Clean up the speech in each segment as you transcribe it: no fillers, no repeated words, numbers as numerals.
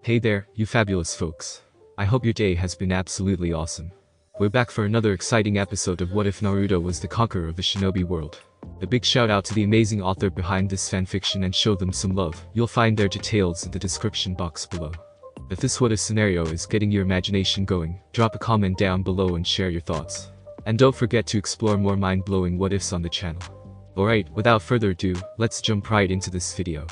Hey there, you fabulous folks. I hope your day has been absolutely awesome. We're back for another exciting episode of What If Naruto Was the Conqueror of the Shinobi World. A big shout out to the amazing author behind this fanfiction and show them some love. You'll find their details in the description box below. If this what if scenario is getting your imagination going, drop a comment down below and share your thoughts. And don't forget to explore more mind-blowing what ifs on the channel. Alright, without further ado, let's jump right into this video.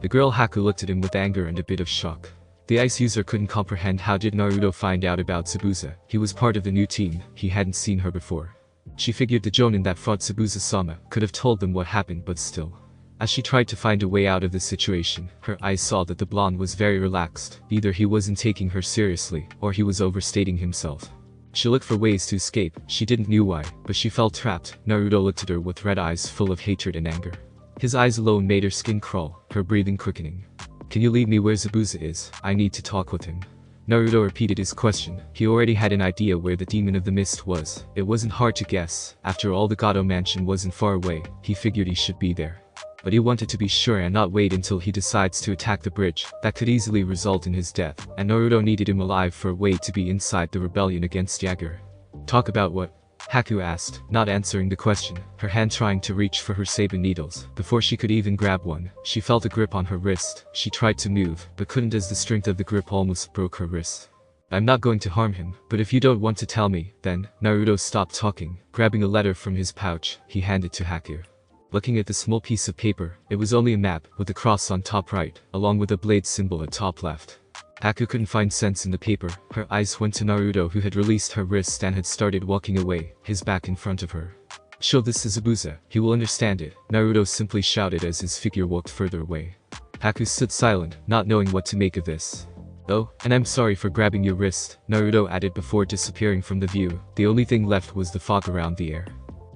The girl Haku looked at him with anger and a bit of shock. The ice user couldn't comprehend how did Naruto find out about Zabuza. He was part of the new team, he hadn't seen her before. She figured the jonin that fought Zabuza-sama could have told them what happened, but still. As she tried to find a way out of the situation, her eyes saw that the blonde was very relaxed. Either he wasn't taking her seriously, or he was overstating himself. She looked for ways to escape, she didn't know why, but she felt trapped. Naruto looked at her with red eyes full of hatred and anger. His eyes alone made her skin crawl, her breathing quickening. Can you lead me where Zabuza is? I need to talk with him. Naruto repeated his question. He already had an idea where the Demon of the Mist was. It wasn't hard to guess. After all, the Gato mansion wasn't far away. He figured he should be there. But he wanted to be sure and not wait until he decides to attack the bridge. That could easily result in his death. And Naruto needed him alive for a way to be inside the rebellion against Jaeger. Talk about what? Haku asked, not answering the question, her hand trying to reach for her saber needles. Before she could even grab one, she felt a grip on her wrist. She tried to move, but couldn't as the strength of the grip almost broke her wrist. I'm not going to harm him, but if you don't want to tell me, then. Naruto stopped talking. Grabbing a letter from his pouch, he handed to Haku. Looking at the small piece of paper, it was only a map, with a cross on top right, along with a blade symbol at top left. Haku couldn't find sense in the paper. Her eyes went to Naruto, who had released her wrist and had started walking away, his back in front of her. Show this to Zabuza, he will understand it, Naruto simply shouted as his figure walked further away. Haku stood silent, not knowing what to make of this. Oh, and I'm sorry for grabbing your wrist, Naruto added before disappearing from the view. The only thing left was the fog around the air.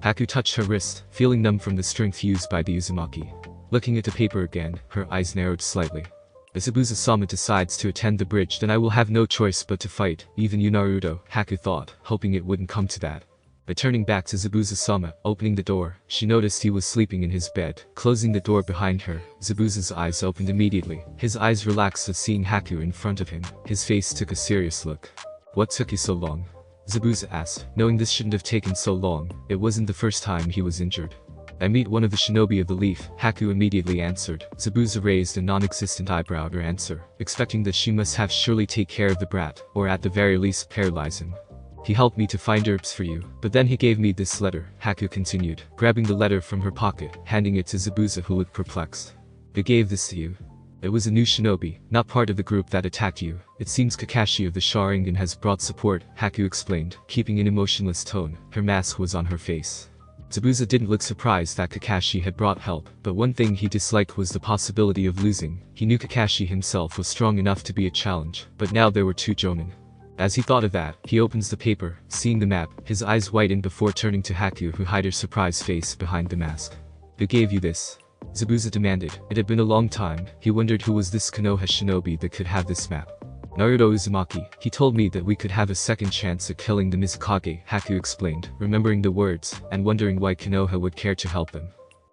Haku touched her wrist, feeling numb from the strength used by the Uzumaki. Looking at the paper again, her eyes narrowed slightly. If Zabuza-sama decides to attend the bridge, then I will have no choice but to fight, even you Naruto, Haku thought, hoping it wouldn't come to that. But turning back to Zabuza-sama, opening the door, she noticed he was sleeping in his bed. Closing the door behind her, Zabuza's eyes opened immediately. His eyes relaxed at seeing Haku in front of him. His face took a serious look. What took you so long? Zabuza asked, knowing this shouldn't have taken so long. It wasn't the first time he was injured. I meet one of the shinobi of the leaf, Haku immediately answered. Zabuza raised a non-existent eyebrow at her answer, expecting that she must have surely take care of the brat, or at the very least paralyze him. He helped me to find herbs for you, but then he gave me this letter, Haku continued, grabbing the letter from her pocket, handing it to Zabuza, who looked perplexed. Who gave this to you? It was a new shinobi, not part of the group that attacked you. It seems Kakashi of the Sharingan has brought support, Haku explained, keeping an emotionless tone. Her mask was on her face. Zabuza didn't look surprised that Kakashi had brought help, but one thing he disliked was the possibility of losing. He knew Kakashi himself was strong enough to be a challenge, but now there were two jonin. As he thought of that, he opens the paper, seeing the map, his eyes widened before turning to Haku, who hid her surprised face behind the mask. Who gave you this? Zabuza demanded. It had been a long time. He wondered who was this Konoha shinobi that could have this map. Naruto Uzumaki. He told me that we could have a second chance at killing the Mizukage, Haku explained, remembering the words, and wondering why Konoha would care to help them.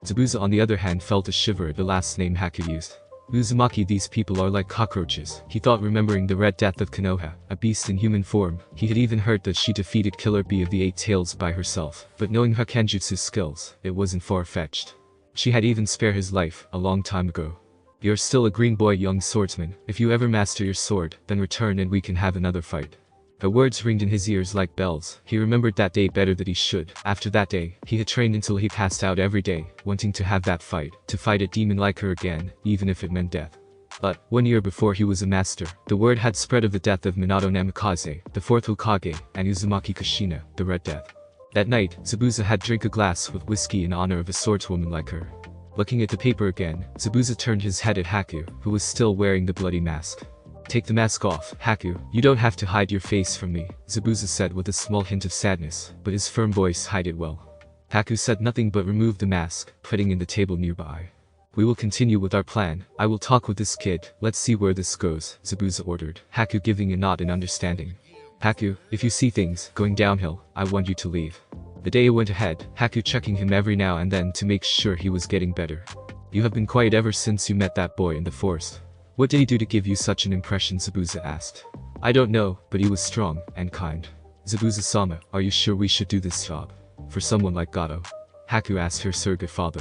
Zabuza on the other hand felt a shiver at the last name Haku used. Uzumaki, these people are like cockroaches, he thought, remembering the Red Death of Konoha, a beast in human form. He had even heard that she defeated Killer Bee of the Eight Tails by herself, but knowing her Kenjutsu skills, it wasn't far-fetched. She had even spared his life, a long time ago. You're still a green boy, young swordsman. If you ever master your sword, then return and we can have another fight. Her words ringed in his ears like bells. He remembered that day better than he should. After that day, he had trained until he passed out every day, wanting to have that fight, to fight a demon like her again, even if it meant death. But, 1 year before he was a master, the word had spread of the death of Minato Namikaze, the fourth Hokage, and Uzumaki Kushina, the Red Death. That night, Zabuza had drank a glass with whiskey in honor of a swordswoman like her. Looking at the paper again, Zabuza turned his head at Haku, who was still wearing the bloody mask. Take the mask off, Haku, you don't have to hide your face from me, Zabuza said with a small hint of sadness, but his firm voice hid it well. Haku said nothing but removed the mask, putting in the table nearby. We will continue with our plan. I will talk with this kid, let's see where this goes, Zabuza ordered, Haku giving a nod in understanding. Haku, if you see things going downhill, I want you to leave. The day went ahead, Haku checking him every now and then to make sure he was getting better. You have been quiet ever since you met that boy in the forest. What did he do to give you such an impression? Zabuza asked. I don't know, but he was strong and kind. Zabuza-sama, are you sure we should do this job? For someone like Gato? Haku asked her surrogate father.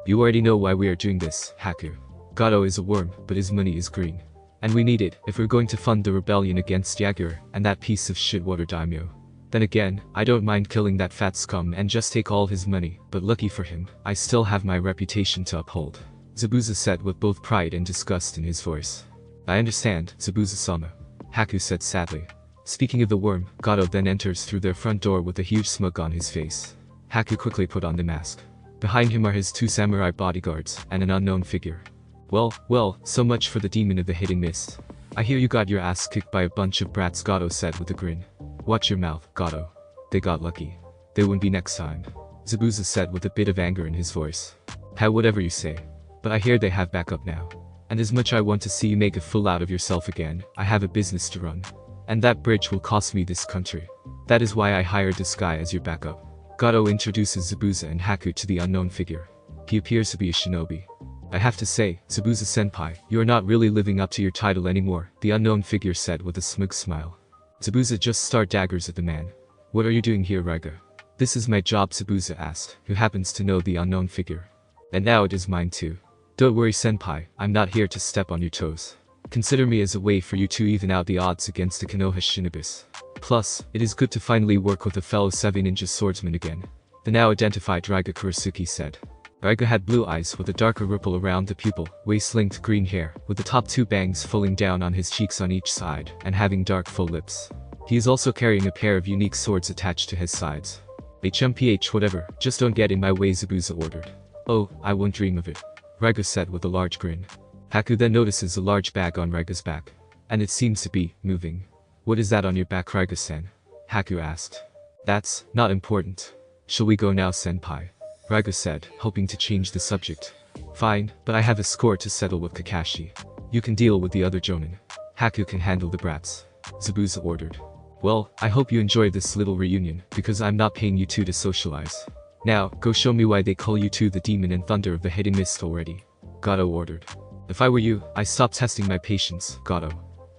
You already know why we are doing this, Haku. Gato is a worm, but his money is green. And we need it if we're going to fund the rebellion against Jaguar and that piece of shit water daimyo. Then again, I don't mind killing that fat scum and just take all his money, but lucky for him, I still have my reputation to uphold. Zabuza said with both pride and disgust in his voice. I understand, Zabuza-sama. Haku said sadly. Speaking of the worm, Gato then enters through their front door with a huge smug on his face. Haku quickly put on the mask. Behind him are his 2 samurai bodyguards and an unknown figure. Well, so much for the demon of the hidden mist. I hear you got your ass kicked by a bunch of brats, Gato said with a grin. Watch your mouth, Gato. They got lucky. They wouldn't be next time. Zabuza said with a bit of anger in his voice. Whatever you say. But I hear they have backup now. And as much I want to see you make a fool out of yourself again, I have a business to run. And that bridge will cost me this country. That is why I hired this guy as your backup. Gato introduces Zabuza and Haku to the unknown figure. He appears to be a shinobi. I have to say, Zabuza-senpai, you are not really living up to your title anymore, the unknown figure said with a smug smile. Zabuza just start daggers at the man. What are you doing here, Raiga? This is my job, Zabuza asked, who happens to know the unknown figure. And now it is mine too. Don't worry, senpai, I'm not here to step on your toes. Consider me as a way for you to even out the odds against the Konoha Shinobis. Plus, it is good to finally work with a fellow 7 ninja swordsman again. The now identified Raiga Kurasuki said. Raiga had blue eyes with a darker ripple around the pupil, waist-length green hair, with the top 2 bangs falling down on his cheeks on each side, and having dark full lips. He is also carrying a pair of unique swords attached to his sides. HMPH whatever, just don't get in my way, Zabuza ordered. Oh, I won't dream of it. Raiga said with a large grin. Haku then notices a large bag on Raiga's back. And it seems to be moving. What is that on your back, Raiga-sen? Haku asked. That's not important. Shall we go now, senpai? Raiga said, hoping to change the subject. Fine, but I have a score to settle with Kakashi. You can deal with the other jonin. Haku can handle the brats. Zabuza ordered. Well, I hope you enjoy this little reunion, because I'm not paying you two to socialize. Now, go show me why they call you two the demon and thunder of the hidden mist already. Gato ordered. If I were you, I stopped testing my patience, Gato.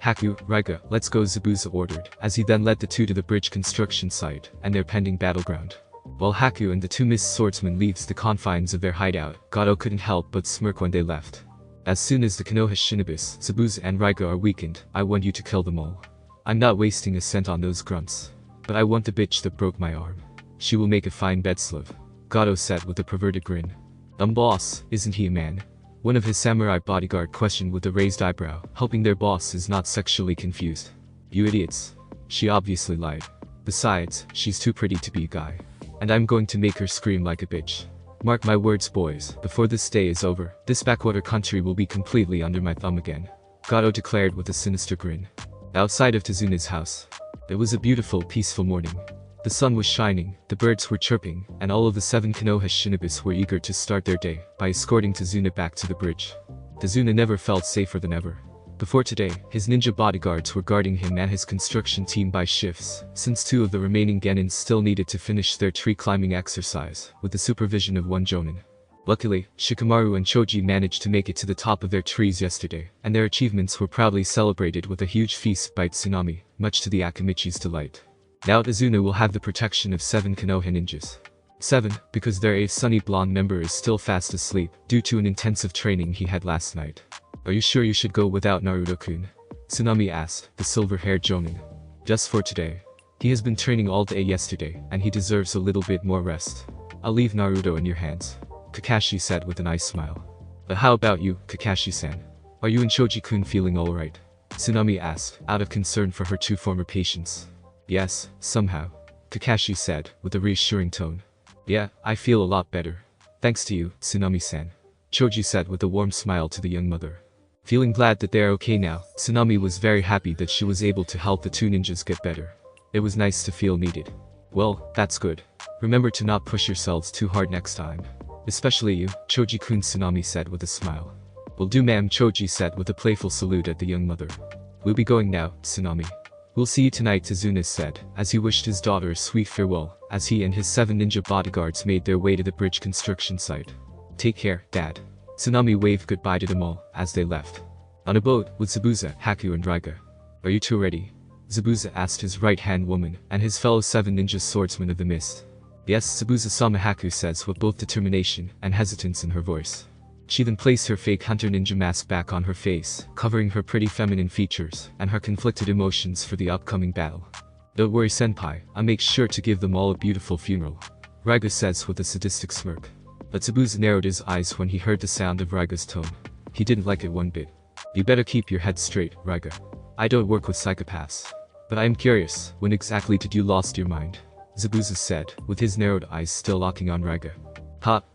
Haku, Raiga, let's go, Zabuza ordered, as he then led the two to the bridge construction site and their pending battleground. While Haku and the 2 mist swordsmen leaves the confines of their hideout, Gato couldn't help but smirk when they left. As soon as the Konoha Shinobis, Zabuza and Raiga are weakened, I want you to kill them all. I'm not wasting a cent on those grunts. But I want the bitch that broke my arm. She will make a fine bedslave. Gato said with a perverted grin. Boss, isn't he a man? One of his samurai bodyguard questioned with a raised eyebrow, hoping their boss is not sexually confused. You idiots. She obviously lied. Besides, she's too pretty to be a guy. And I'm going to make her scream like a bitch. Mark my words, boys, before this day is over, this backwater country will be completely under my thumb again. Gato declared with a sinister grin. Outside of Tazuna's house. It was a beautiful, peaceful morning. The sun was shining, the birds were chirping, and all of the 7 Konoha Shinobis were eager to start their day by escorting Tazuna back to the bridge. Tazuna never felt safer than ever. Before today, his ninja bodyguards were guarding him and his construction team by shifts, since 2 of the remaining genins still needed to finish their tree climbing exercise, with the supervision of 1 jonin. Luckily, Shikamaru and Choji managed to make it to the top of their trees yesterday, and their achievements were proudly celebrated with a huge feast by Tsunami, much to the Akamichi's delight. Now Tazuna will have the protection of 7 Konoha ninjas. 7, because their sunny blonde member is still fast asleep, due to an intensive training he had last night. Are you sure you should go without Naruto-kun? Tsunami asked, the silver-haired jonin. Just for today. He has been training all day yesterday, and he deserves a little bit more rest. I'll leave Naruto in your hands. Kakashi said with a nice smile. But how about you, Kakashi-san? Are you and Choji-kun feeling alright? Tsunami asked, out of concern for her 2 former patients. Yes, somehow. Kakashi said, with a reassuring tone. Yeah, I feel a lot better. Thanks to you, Tsunami-san. Choji said with a warm smile to the young mother. Feeling glad that they are okay now, Tsunami was very happy that she was able to help the 2 ninjas get better. It was nice to feel needed. Well, that's good. Remember to not push yourselves too hard next time. Especially you, Choji-kun, Tsunami said with a smile. Will do, ma'am, Choji said with a playful salute at the young mother. We'll be going now, Tsunami. We'll see you tonight, Tazuna said, as he wished his daughter a sweet farewell, as he and his 7 ninja bodyguards made their way to the bridge construction site. Take care, Dad. Tsunami waved goodbye to them all, as they left. On a boat with Zabuza, Haku and Raiga. Are you two ready? Zabuza asked his right-hand woman and his fellow 7 ninja swordsmen of the mist. Yes, Zabuza-sama, Haku says with both determination and hesitance in her voice. She then placed her fake hunter ninja mask back on her face, covering her pretty feminine features and her conflicted emotions for the upcoming battle. Don't worry senpai, I'll make sure to give them all a beautiful funeral. Raiga says with a sadistic smirk. But Zabuza narrowed his eyes when he heard the sound of Raiga's tone. He didn't like it one bit. You better keep your head straight, Raiga. I don't work with psychopaths. But I am curious, when exactly did you lost your mind? Zabuza said, with his narrowed eyes still locking on Raiga.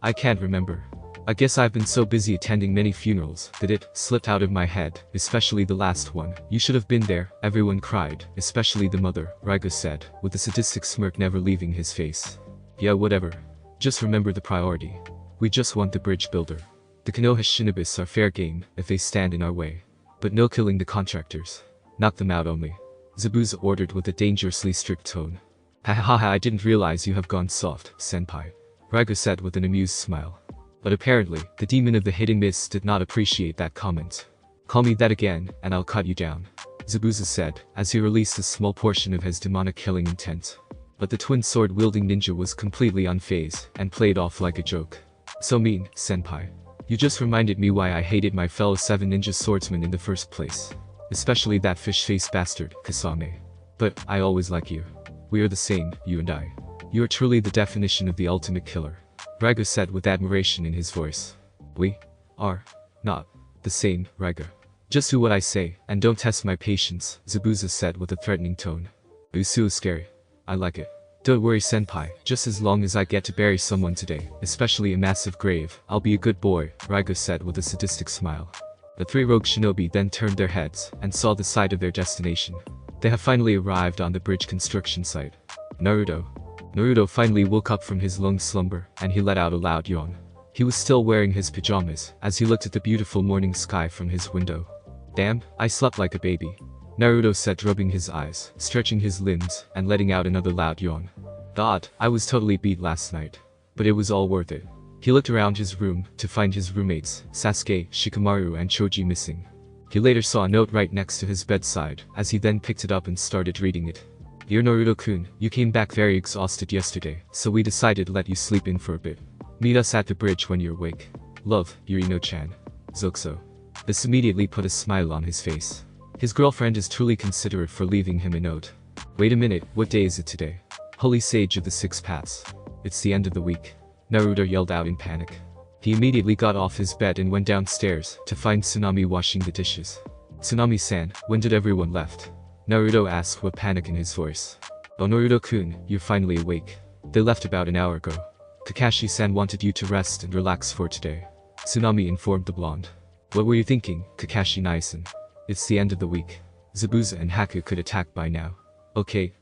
I can't remember. I guess I've been so busy attending many funerals that it slipped out of my head, especially the last one. You should have been there, everyone cried, especially the mother, Raiga said, with a sadistic smirk never leaving his face. Yeah, whatever. Just remember the priority. We just want the bridge builder. The Konoha Shinobis are fair game if they stand in our way. But no killing the contractors. Knock them out only. Zabuza ordered with a dangerously strict tone. I didn't realize you have gone soft, senpai. Raiga said with an amused smile. But apparently, the demon of the hidden mists did not appreciate that comment. Call me that again, and I'll cut you down. Zabuza said, as he released a small portion of his demonic killing intent. But the twin sword-wielding ninja was completely unfazed, and played off like a joke. So mean, senpai. You just reminded me why I hated my fellow 7 ninja swordsmen in the first place. Especially that fish-faced bastard, Kasame. But, I always like you. We are the same, you and I. You are truly the definition of the ultimate killer. Raiga said with admiration in his voice. We are not the same, Raiga. Just do what I say, and don't test my patience, Zabuza said with a threatening tone. Usu is scary. I like it. Don't worry senpai, just as long as I get to bury someone today, especially a massive grave, I'll be a good boy, Raiga said with a sadistic smile. The 3 rogue shinobi then turned their heads, and saw the site of their destination. They have finally arrived on the bridge construction site. Naruto finally woke up from his long slumber, and he let out a loud yawn. He was still wearing his pajamas, as he looked at the beautiful morning sky from his window. Damn, I slept like a baby. Naruto said, rubbing his eyes, stretching his limbs, and letting out another loud yawn. God, I was totally beat last night. But it was all worth it. He looked around his room, to find his roommates, Sasuke, Shikamaru and Choji missing. He later saw a note right next to his bedside, as he then picked it up and started reading it. Dear Naruto-kun, you came back very exhausted yesterday, so we decided to let you sleep in for a bit. Meet us at the bridge when you're awake. Love, Yurino-chan. Zokuso. This immediately put a smile on his face. His girlfriend is truly considerate for leaving him a note. Wait a minute, what day is it today? Holy Sage of the 6 Paths. It's the end of the week. Naruto yelled out in panic. He immediately got off his bed and went downstairs to find Tsunami washing the dishes. Tsunami-san, when did everyone left? Naruto asked with panic in his voice. Oh Naruto-kun, you're finally awake. They left about an hour ago. Kakashi-san wanted you to rest and relax for today. Tsunami informed the blonde. What were you thinking, Kakashi-san? It's the end of the week. Zabuza and Haku could attack by now. Okay,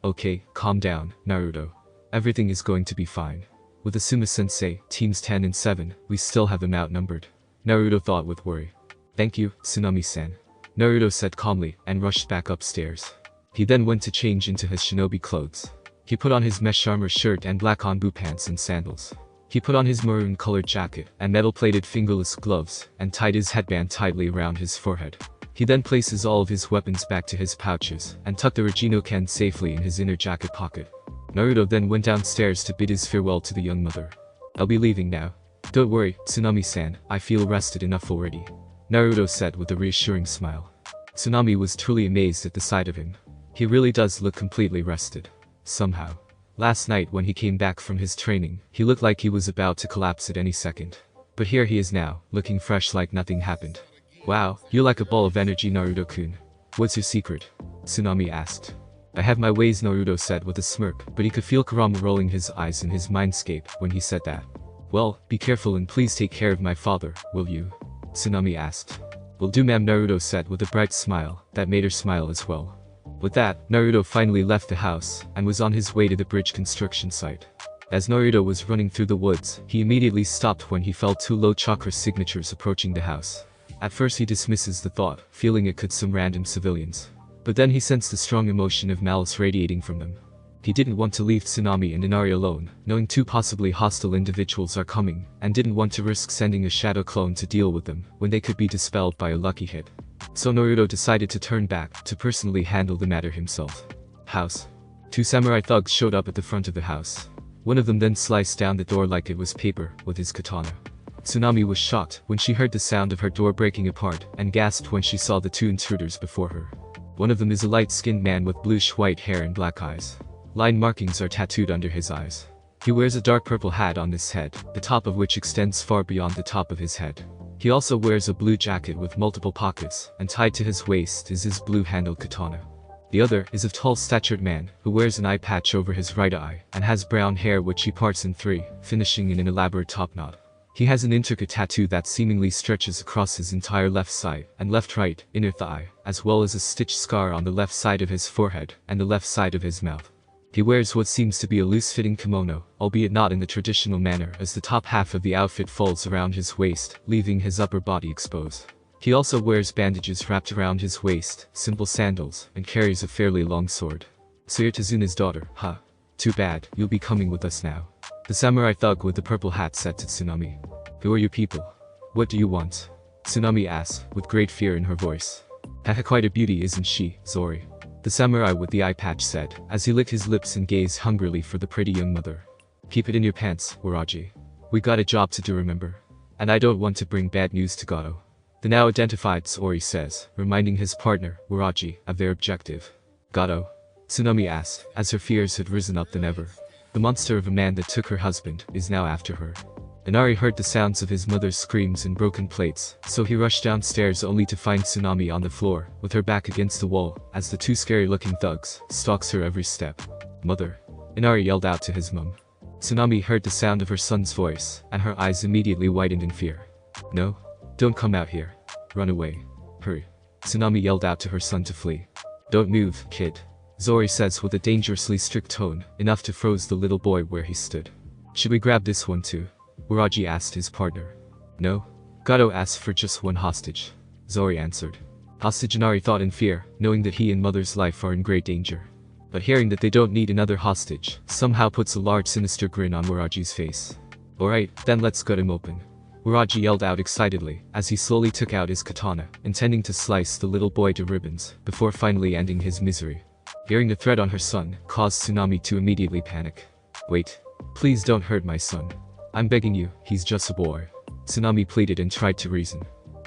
calm down, Naruto. Everything is going to be fine. With Asuma-sensei, teams 10 and 7, we still have them outnumbered. Naruto thought with worry. Thank you, Tsunami-san. Naruto said calmly and rushed back upstairs. He then went to change into his shinobi clothes. He put on his mesh armor shirt and black onbu pants and sandals. He put on his maroon-colored jacket and metal-plated fingerless gloves and tied his headband tightly around his forehead. He then places all of his weapons back to his pouches and tucked the Regino-ken safely in his inner jacket pocket. Naruto then went downstairs to bid his farewell to the young mother. I'll be leaving now. Don't worry, Tsunami-san, I feel rested enough already. Naruto said with a reassuring smile. Tsunami was truly amazed at the sight of him. He really does look completely rested. Somehow. Last night when he came back from his training, he looked like he was about to collapse at any second. But here he is now, looking fresh like nothing happened. Wow, you're like a ball of energy, Naruto-kun. What's your secret? Tsunami asked. I have my ways, Naruto said with a smirk, but he could feel Kurama rolling his eyes in his mindscape when he said that. Well, be careful and please take care of my father, will you? Tsunami asked. Will do, ma'am, Naruto said with a bright smile that made her smile as well. With that, Naruto finally left the house and was on his way to the bridge construction site. As Naruto was running through the woods, he immediately stopped when he felt 2 low chakra signatures approaching the house. At first he dismisses the thought, feeling it could some random civilians. But then he sensed a strong emotion of malice radiating from them. He didn't want to leave Tsunami and Inari alone, knowing 2 possibly hostile individuals are coming, and didn't want to risk sending a shadow clone to deal with them, when they could be dispelled by a lucky hit. So Naruto decided to turn back to personally handle the matter himself. House. 2 samurai thugs showed up at the front of the house. One of them then sliced down the door like it was paper with his katana. Tsunami was shocked when she heard the sound of her door breaking apart and gasped when she saw the 2 intruders before her. One of them is a light-skinned man with bluish-white hair and black eyes. Line markings are tattooed under his eyes. He wears a dark purple hat on his head, the top of which extends far beyond the top of his head. He also wears a blue jacket with multiple pockets, and tied to his waist is his blue-handled katana. The other is a tall-statured man, who wears an eye patch over his right eye, and has brown hair which he parts in 3, finishing in an elaborate top knot. He has an intricate tattoo that seemingly stretches across his entire left side and left-right inner thigh, as well as a stitched scar on the left side of his forehead and the left side of his mouth. He wears what seems to be a loose-fitting kimono, albeit not in the traditional manner, as the top half of the outfit folds around his waist, leaving his upper body exposed. He also wears bandages wrapped around his waist, simple sandals, and carries a fairly long sword. So you're Tazuna's daughter, huh? Too bad, you'll be coming with us now. The samurai thug with the purple hat said to Tsunami. Who are you people? What do you want? Tsunami asked, with great fear in her voice. Haha, quite a beauty, isn't she, Zori? The samurai with the eye patch said, as he licked his lips and gazed hungrily for the pretty young mother. Keep it in your pants, Waraji. We got a job to do, remember? And I don't want to bring bad news to Gato. The now identified Zori says, reminding his partner, Waraji, of their objective. Gato? Tsunami asked, as her fears had risen up than ever. The monster of a man that took her husband is now after her. Inari heard the sounds of his mother's screams and broken plates, so he rushed downstairs only to find Tsunami on the floor, with her back against the wall, as the 2 scary-looking thugs stalks her every step. Mother. Inari yelled out to his mum. Tsunami heard the sound of her son's voice, and her eyes immediately widened in fear. No? Don't come out here. Run away. Hurry. Tsunami yelled out to her son to flee. Don't move, kid. Zori says with a dangerously strict tone, enough to froze the little boy where he stood. Should we grab this one too? Waraji asked his partner. No. Gato asked for just one hostage. Zori answered. Hostage? Inari thought in fear, knowing that he and mother's life are in great danger. But hearing that they don't need another hostage, somehow puts a large sinister grin on Waraji's face. Alright, then let's cut him open. Waraji yelled out excitedly, as he slowly took out his katana, intending to slice the little boy to ribbons, before finally ending his misery. Hearing the threat on her son, caused Tsunami to immediately panic. Wait. Please don't hurt my son. I'm begging you, he's just a boy. Tsunami pleaded and tried to reason.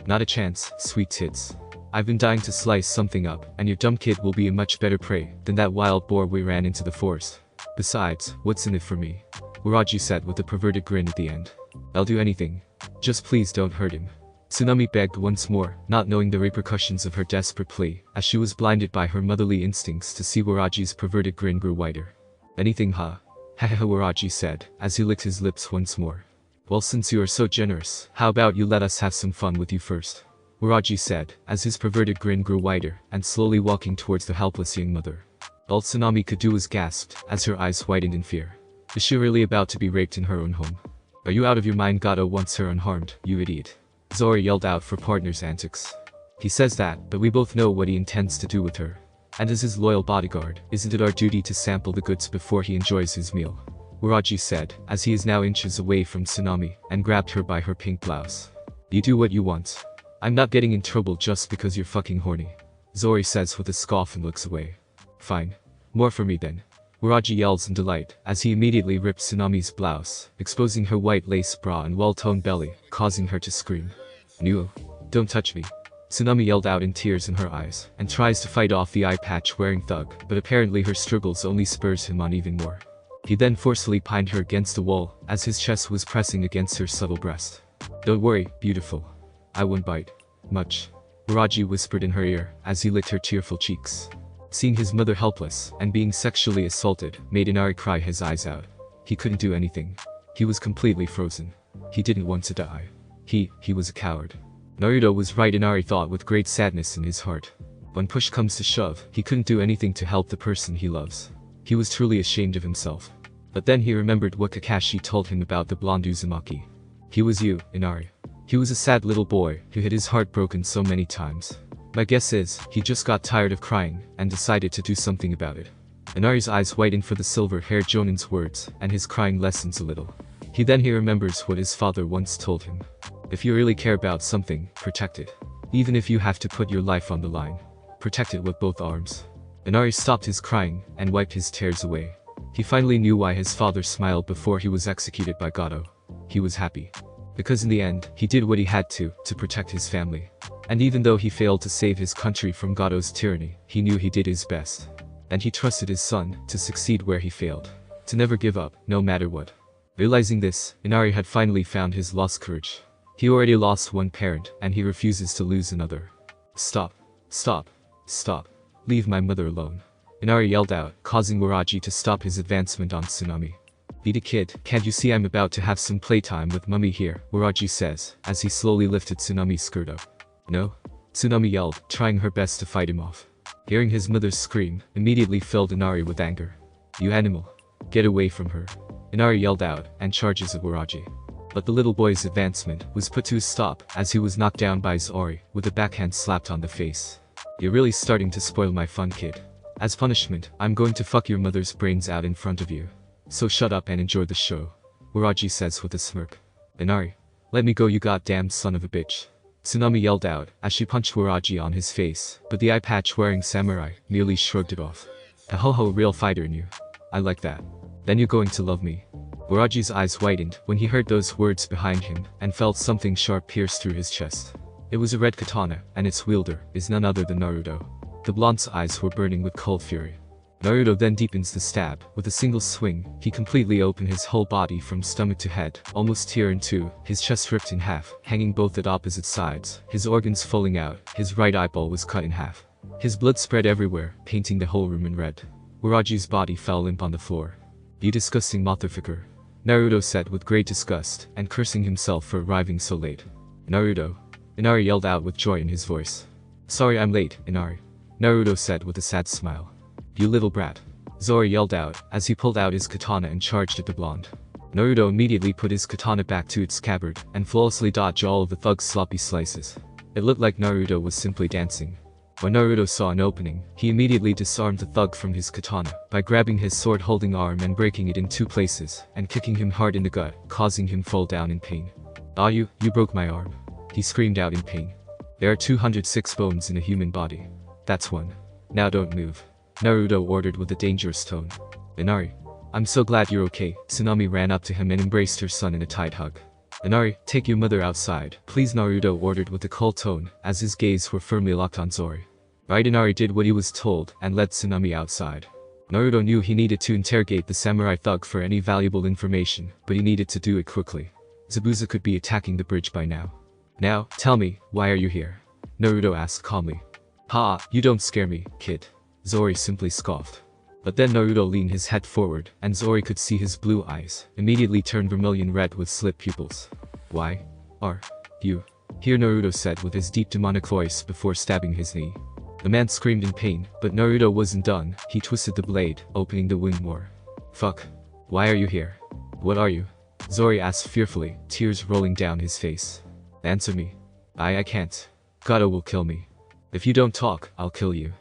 Not a chance, sweet tits. I've been dying to slice something up, and your dumb kid will be a much better prey than that wild boar we ran into the forest. Besides, what's in it for me? Waraji said with a perverted grin at the end. I'll do anything. Just please don't hurt him. Tsunami begged once more, not knowing the repercussions of her desperate plea, as she was blinded by her motherly instincts to see Waraji's perverted grin grew wider. Anything, huh? Hahaha, Waraji said, as he licked his lips once more. Well, since you are so generous, how about you let us have some fun with you first? Waraji said, as his perverted grin grew wider, and slowly walking towards the helpless young mother. All Tsunami could do was gasp, as her eyes widened in fear. Is she really about to be raped in her own home? Are you out of your mind? Gato wants her unharmed, you idiot. Zori yelled out for partner's antics. He says that, but we both know what he intends to do with her. And as his loyal bodyguard, isn't it our duty to sample the goods before he enjoys his meal? Waraji said, as he is now inches away from Tsunami, and grabbed her by her pink blouse. You do what you want. I'm not getting in trouble just because you're fucking horny. Zori says with a scoff and looks away. Fine. More for me then. Waraji yells in delight, as he immediately rips Tsunami's blouse, exposing her white lace bra and well-toned belly, causing her to scream. Nuo. Don't touch me. Tsunami yelled out in tears in her eyes, and tries to fight off the eye patch-wearing thug, but apparently her struggles only spurs him on even more. He then forcefully pinned her against the wall, as his chest was pressing against her subtle breast. Don't worry, beautiful. I won't bite. Much. Waraji whispered in her ear, as he licked her tearful cheeks. Seeing his mother helpless, and being sexually assaulted, made Inari cry his eyes out. He couldn't do anything. He was completely frozen. He didn't want to die. He was a coward. Naruto was right, Inari thought with great sadness in his heart. When push comes to shove, he couldn't do anything to help the person he loves. He was truly ashamed of himself. But then he remembered what Kakashi told him about the blonde Uzumaki. He was you, Inari. He was a sad little boy, who had his heart broken so many times. My guess is, he just got tired of crying, and decided to do something about it. Inari's eyes widened for the silver-haired Jonin's words, and his crying lessens a little. He remembers what his father once told him. If you really care about something, protect it. Even if you have to put your life on the line, protect it with both arms. Inari stopped his crying and wiped his tears away. He finally knew why his father smiled before he was executed by Gato. He was happy. Because in the end, he did what he had to protect his family. And even though he failed to save his country from Gato's tyranny, he knew he did his best. And he trusted his son to succeed where he failed. To never give up, no matter what. Realizing this, Inari had finally found his lost courage. He already lost one parent, and he refuses to lose another. Stop. Stop. Stop. Leave my mother alone. Inari yelled out, causing Waraji to stop his advancement on Tsunami. Beat a kid, can't you see I'm about to have some playtime with mummy here, Waraji says, as he slowly lifted Tsunami's skirt up. No? Tsunami yelled, trying her best to fight him off. Hearing his mother's scream immediately filled Inari with anger. You animal. Get away from her. Inari yelled out, and charges at Waraji. But the little boy's advancement was put to a stop as he was knocked down by Zori, with a backhand slapped on the face. You're really starting to spoil my fun, kid. As punishment, I'm going to fuck your mother's brains out in front of you. So shut up and enjoy the show. Waraji says with a smirk. Inari. Let me go, you goddamn son of a bitch. Tsunami yelled out as she punched Waraji on his face, but the eye patch wearing samurai merely shrugged it off. A ho-ho real fighter in you. I like that. Then you're going to love me. Waraji's eyes widened when he heard those words behind him and felt something sharp pierce through his chest. It was a red katana, and its wielder is none other than Naruto. The blonde's eyes were burning with cold fury. Naruto then deepens the stab. With a single swing, he completely opened his whole body from stomach to head, almost tear in two, his chest ripped in half, hanging both at opposite sides, his organs falling out, his right eyeball was cut in half. His blood spread everywhere, painting the whole room in red. Waraji's body fell limp on the floor. You disgusting motherfucker. Naruto said with great disgust, and cursing himself for arriving so late. Naruto. Inari yelled out with joy in his voice. Sorry I'm late, Inari. Naruto said with a sad smile. You little brat. Zori yelled out, as he pulled out his katana and charged at the blonde. Naruto immediately put his katana back to its scabbard, and flawlessly dodged all of the thug's sloppy slices. It looked like Naruto was simply dancing. When Naruto saw an opening, he immediately disarmed the thug from his katana, by grabbing his sword-holding arm and breaking it in two places, and kicking him hard in the gut, causing him fall down in pain. Ah, you broke my arm. He screamed out in pain. There are 206 bones in a human body. That's one. Now don't move. Naruto ordered with a dangerous tone. Inari. I'm so glad you're okay. Tsunami ran up to him and embraced her son in a tight hug. Inari, take your mother outside, please, Naruto ordered with a cold tone, as his gaze were firmly locked on Zori. Right, Inari did what he was told, and led Tsunami outside. Naruto knew he needed to interrogate the samurai thug for any valuable information, but he needed to do it quickly. Zabuza could be attacking the bridge by now. Now, tell me, why are you here? Naruto asked calmly. Ha, you don't scare me, kid. Zori simply scoffed. But then Naruto leaned his head forward, and Zori could see his blue eyes immediately turn vermilion red with slit pupils. Why are you here? Naruto said with his deep demonic voice before stabbing his knee. The man screamed in pain, but Naruto wasn't done. He twisted the blade, opening the wound more. Fuck. Why are you here? What are you? Zori asked fearfully, tears rolling down his face. Answer me. I can't. Gato will kill me. If you don't talk, I'll kill you.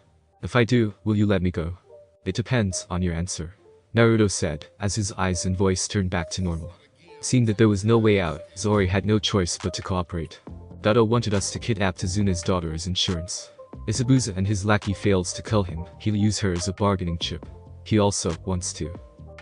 If I do, will you let me go? It depends on your answer. Naruto said, as his eyes and voice turned back to normal. Seeing that there was no way out, Zori had no choice but to cooperate. Gato wanted us to kidnap Tazuna's daughter as insurance. If Zabuza and his lackey fails to kill him, he'll use her as a bargaining chip. He also wants to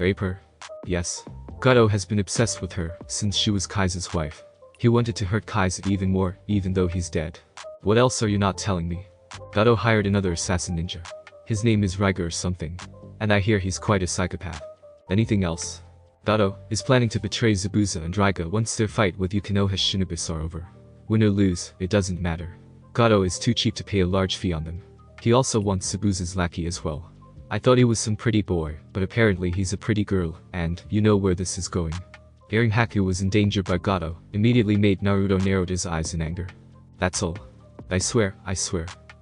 rape her. Yes. Gato has been obsessed with her since she was Kaiser's wife. He wanted to hurt Kaiser even more, even though he's dead. What else are you not telling me? Gato hired another assassin ninja. His name is Raiga or something. And I hear he's quite a psychopath. Anything else? Gato is planning to betray Zabuza and Raiga once their fight with Yukinoha's Shinobi are over. Win or lose, it doesn't matter. Gato is too cheap to pay a large fee on them. He also wants Zabuza's lackey as well. I thought he was some pretty boy, but apparently he's a pretty girl, and you know where this is going. Hearing Haku was in danger by Gato immediately made Naruto narrowed his eyes in anger. That's all. I swear,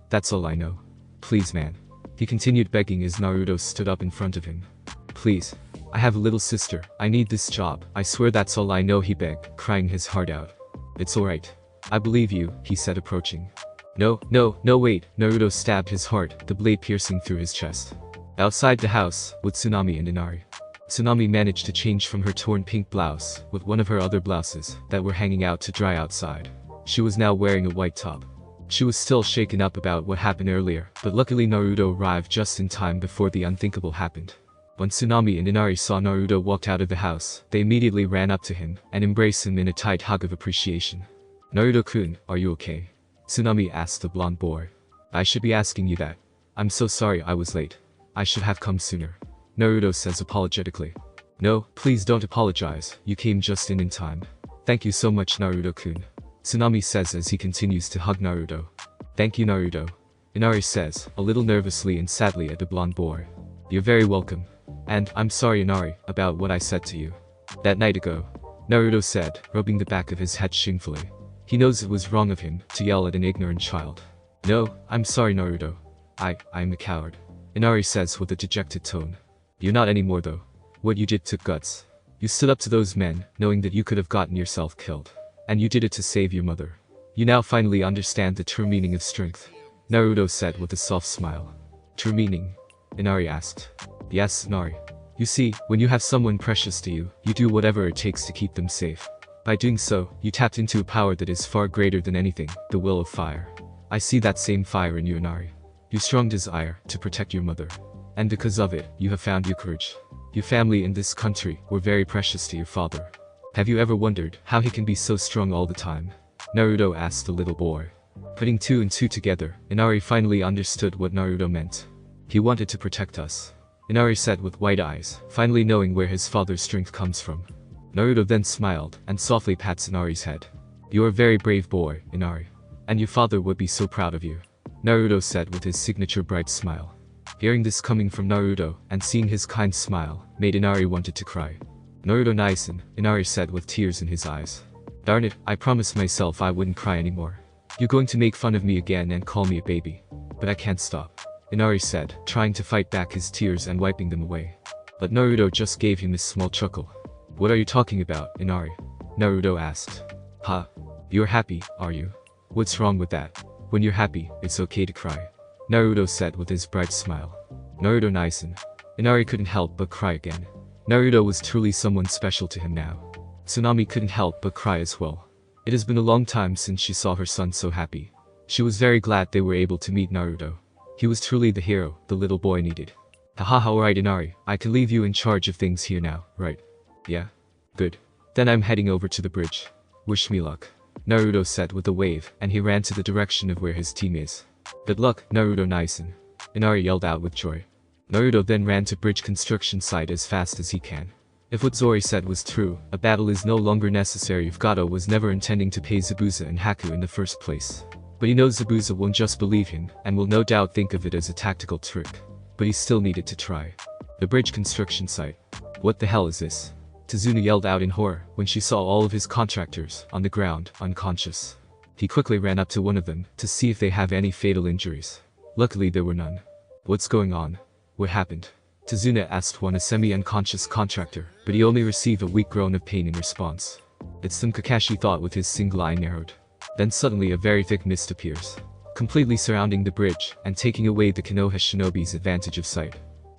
that's all I know. Please, man. He continued begging as Naruto stood up in front of him. Please. I have a little sister. I need this job. I swear that's all I know, he begged, crying his heart out. It's alright. I believe you, he said, approaching. No, wait. Naruto stabbed his heart, the blade piercing through his chest. Outside the house, with Tsunami and Inari. Tsunami managed to change from her torn pink blouse, with one of her other blouses, that were hanging out to dry outside. She was now wearing a white top. She was still shaken up about what happened earlier, but luckily Naruto arrived just in time before the unthinkable happened. When Tsunami and Inari saw Naruto walk out of the house, they immediately ran up to him and embraced him in a tight hug of appreciation. "Naruto-kun, are you okay?" Tsunami asked the blonde boy. "I should be asking you that. I'm so sorry I was late. I should have come sooner," Naruto says apologetically. "No, please don't apologize, you came just in time. Thank you so much Naruto-kun," Tsunami says as he continues to hug Naruto. "Thank you Naruto," Inari says, a little nervously and sadly at the blonde boy. "You're very welcome. And I'm sorry Inari, about what I said to you that night ago," Naruto said, rubbing the back of his head shamefully. He knows it was wrong of him to yell at an ignorant child. "No, I'm sorry Naruto. I'm a coward," Inari says with a dejected tone. "You're not anymore though. What you did took guts. You stood up to those men, knowing that you could have gotten yourself killed. And you did it to save your mother. You now finally understand the true meaning of strength," Naruto said with a soft smile. "True meaning?" Inari asked. "Yes, Inari. You see, when you have someone precious to you, you do whatever it takes to keep them safe. By doing so, you tapped into a power that is far greater than anything, the will of fire. I see that same fire in you Inari. Your strong desire to protect your mother. And because of it, you have found your courage. Your family in this country were very precious to your father. Have you ever wondered how he can be so strong all the time?" Naruto asked the little boy. Putting two and two together, Inari finally understood what Naruto meant. He wanted to protect us, Inari said with wide eyes, finally knowing where his father's strength comes from. Naruto then smiled and softly pats Inari's head. "You're a very brave boy, Inari. And your father would be so proud of you," Naruto said with his signature bright smile. Hearing this coming from Naruto and seeing his kind smile made Inari wanted to cry. "Naruto Naisen," Inari said with tears in his eyes. "Darn it, I promised myself I wouldn't cry anymore. You're going to make fun of me again and call me a baby. But I can't stop," Inari said, trying to fight back his tears and wiping them away. But Naruto just gave him a small chuckle. "What are you talking about, Inari?" Naruto asked. "Huh? You're happy, are you? What's wrong with that? When you're happy, it's okay to cry," Naruto said with his bright smile. "Naruto Naisen." Inari couldn't help but cry again. Naruto was truly someone special to him now. Tsunami couldn't help but cry as well. It has been a long time since she saw her son so happy. She was very glad they were able to meet Naruto. He was truly the hero the little boy needed. "Hahaha, alright Inari, I can leave you in charge of things here now, right?" "Yeah? Good. Then I'm heading over to the bridge. Wish me luck," Naruto said with a wave, and he ran to the direction of where his team is. "Good luck, Naruto Naisen," Inari yelled out with joy. Naruto then ran to bridge construction site as fast as he can. If what Zori said was true, a battle is no longer necessary if Gato was never intending to pay Zabuza and Haku in the first place. But he knows Zabuza won't just believe him, and will no doubt think of it as a tactical trick. But he still needed to try. The bridge construction site. "What the hell is this?" Tazuna yelled out in horror when she saw all of his contractors on the ground, unconscious. He quickly ran up to one of them to see if they have any fatal injuries. Luckily there were none. "What's going on? What happened?" Tazuna asked one a semi-unconscious contractor, but he only received a weak groan of pain in response. "It's them," Kakashi thought with his single eye narrowed. Then suddenly a very thick mist appears, completely surrounding the bridge and taking away the Konoha Shinobi's advantage of sight.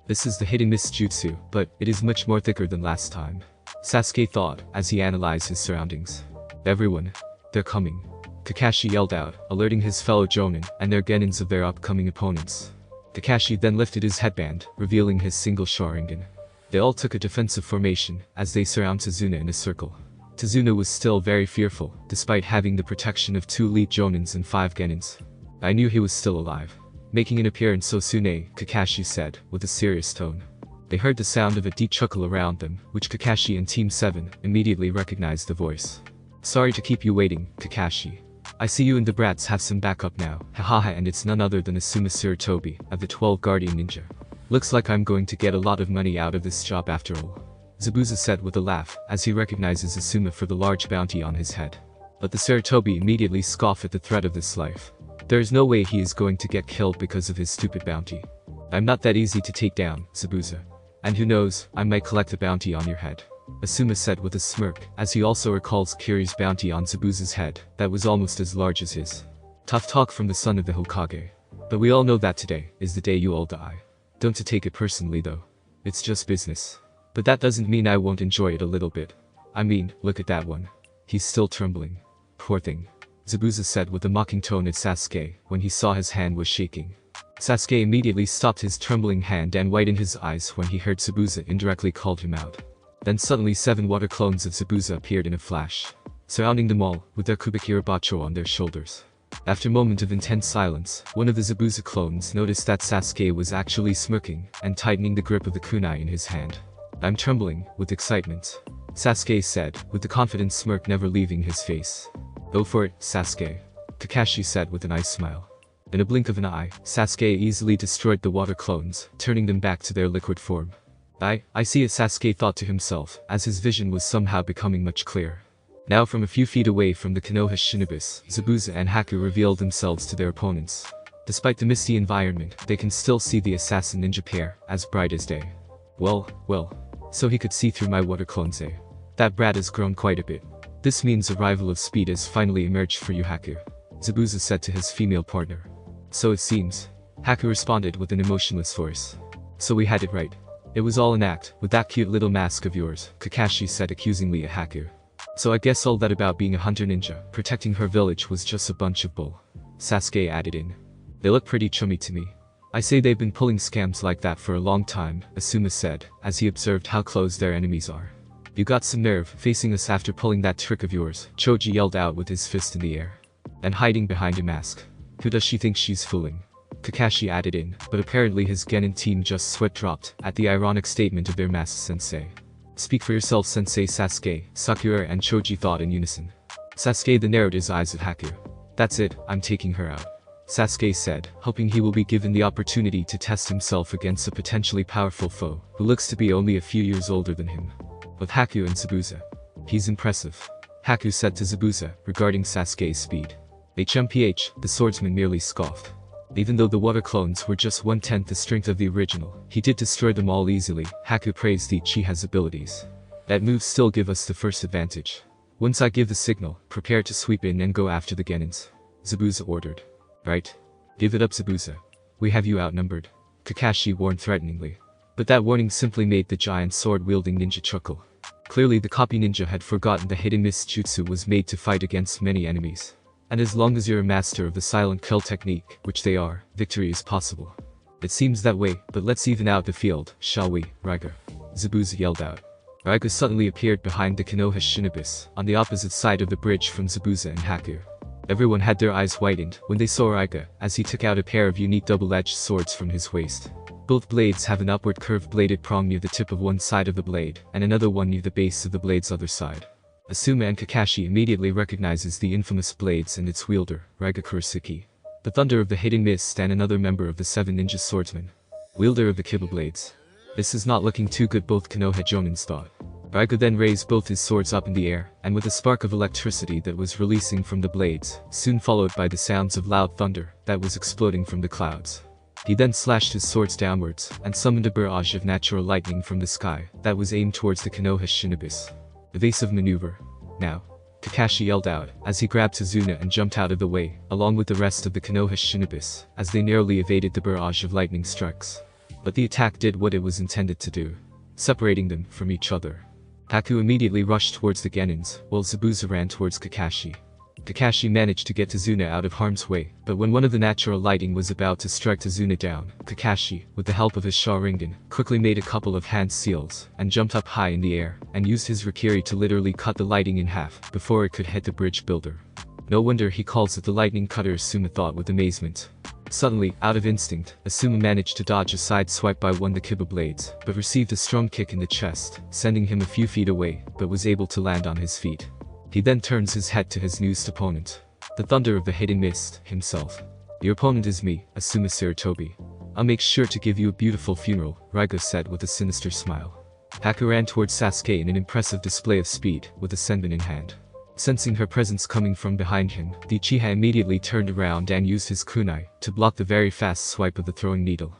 This is the hidden mist jutsu, but it is much more thicker than last time, Sasuke thought as he analyzed his surroundings. "Everyone, they're coming," Kakashi yelled out, alerting his fellow Jonin and their genins of their upcoming opponents. Kakashi then lifted his headband, revealing his single Sharingan. They all took a defensive formation as they surround Tazuna in a circle. Tazuna was still very fearful, despite having the protection of 2 elite Jonins and 5 genins. "I knew he was still alive." Making an appearance Sosune, Kakashi said, with a serious tone. They heard the sound of a deep chuckle around them, which Kakashi and Team 7 immediately recognized the voice. "Sorry to keep you waiting, Kakashi. I see you and the brats have some backup now, hahaha, and it's none other than Asuma Sarutobi, of the 12 Guardian Ninja. Looks like I'm going to get a lot of money out of this job after all," Zabuza said with a laugh, as he recognizes Asuma for the large bounty on his head. But the Sarutobi immediately scoff at the threat of this life. There is no way he is going to get killed because of his stupid bounty. "I'm not that easy to take down, Zabuza. And who knows, I might collect a bounty on your head," Asuma said with a smirk, as he also recalls Kiri's bounty on Zabuza's head, that was almost as large as his. Tough talk from the son of the Hokage. But we all know that today is the day you all die. Don't take it personally though. It's just business. But that doesn't mean I won't enjoy it a little bit. I mean, look at that one. He's still trembling. Poor thing. Zabuza said with a mocking tone at Sasuke when he saw his hand was shaking. Sasuke immediately stopped his trembling hand and widened his eyes when he heard Zabuza indirectly called him out. Then suddenly 7 water clones of Zabuza appeared in a flash, surrounding them all with their Kubikirabacho on their shoulders. After a moment of intense silence, one of the Zabuza clones noticed that Sasuke was actually smirking and tightening the grip of the kunai in his hand. "I'm trembling with excitement," Sasuke said, with the confident smirk never leaving his face. "Go for it, Sasuke," Kakashi said with a nice smile. In a blink of an eye, Sasuke easily destroyed the water clones, turning them back to their liquid form. I see it, Sasuke thought to himself, as his vision was somehow becoming much clearer. Now from a few feet away from the Konoha Shinobis, Zabuza and Haku revealed themselves to their opponents. Despite the misty environment, they can still see the assassin ninja pair, as bright as day. Well, so he could see through my water clones, eh? That brat has grown quite a bit. This means a rival of speed has finally emerged for you, Haku, Zabuza said to his female partner. So it seems, Haku responded with an emotionless voice. So we had it right. It was all an act, with that cute little mask of yours, Kakashi said accusingly at Haku. So I guess all that about being a hunter ninja, protecting her village was just a bunch of bull, Sasuke added in. They look pretty chummy to me. I say they've been pulling scams like that for a long time, Asuma said, as he observed how close their enemies are. You got some nerve, facing us after pulling that trick of yours, Choji yelled out with his fist in the air. And hiding behind a mask. Who does she think she's fooling? Kakashi added in, but apparently his Genin team just sweat dropped at the ironic statement of their masked sensei. Speak for yourself, Sensei, Sasuke, Sakura and Choji thought in unison. Sasuke then narrowed his eyes at Haku. That's it, I'm taking her out, Sasuke said, hoping he will be given the opportunity to test himself against a potentially powerful foe, who looks to be only a few years older than him. With Haku and Zabuza. He's impressive, Haku said to Zabuza, regarding Sasuke's speed. HMPH, the swordsman merely scoffed. Even though the water clones were just 1/10 the strength of the original, he did destroy them all easily, Haku praised the Uchiha's abilities. That moves still give us the first advantage. Once I give the signal, prepare to sweep in and go after the Genins, Zabuza ordered. Right? Give it up, Zabuza. We have you outnumbered, Kakashi warned threateningly. But that warning simply made the giant sword-wielding ninja chuckle. Clearly the copy ninja had forgotten the hidden mist jutsu was made to fight against many enemies. And as long as you're a master of the silent kill technique, which they are, victory is possible. It seems that way, but let's even out the field, shall we, Raiga? Zabuza yelled out. Raiga suddenly appeared behind the Konoha Shinobis, on the opposite side of the bridge from Zabuza and Haku. Everyone had their eyes widened when they saw Raiga, as he took out a pair of unique double-edged swords from his waist. Both blades have an upward curved bladed prong near the tip of one side of the blade, and another one near the base of the blade's other side. Asuma and Kakashi immediately recognizes the infamous blades and its wielder, Raiga Kurosaki, the Thunder of the Hidden Mist and another member of the 7 Ninja Swordsmen, wielder of the Kiba Blades. This is not looking too good, both Konoha Jonins thought. Raiga then raised both his swords up in the air, and with a spark of electricity that was releasing from the blades, soon followed by the sounds of loud thunder that was exploding from the clouds. He then slashed his swords downwards, and summoned a barrage of natural lightning from the sky that was aimed towards the Konoha Shinobis. Evasive maneuver. Now, Kakashi yelled out, as he grabbed Tazuna and jumped out of the way, along with the rest of the Konoha Shinobis, as they narrowly evaded the barrage of lightning strikes. But the attack did what it was intended to do, separating them from each other. Haku immediately rushed towards the Genins, while Zabuza ran towards Kakashi. Kakashi managed to get Tazuna out of harm's way, but when one of the natural lighting was about to strike Tazuna down, Kakashi, with the help of his Sharingan, quickly made a couple of hand seals, and jumped up high in the air, and used his Rikiri to literally cut the lighting in half, before it could hit the bridge builder. No wonder he calls it the lightning cutter, Asuma thought with amazement. Suddenly, out of instinct, Asuma managed to dodge a side swipe by one of the Kiba blades, but received a strong kick in the chest, sending him a few feet away, but was able to land on his feet. He then turns his head to his newest opponent, the Thunder of the Hidden Mist, himself. Your opponent is me, Asuma Sarutobi. I'll make sure to give you a beautiful funeral, Raiga said with a sinister smile. Haku ran towards Sasuke in an impressive display of speed, with a senbon in hand. Sensing her presence coming from behind him, the Uchiha immediately turned around and used his kunai to block the very fast swipe of the throwing needle.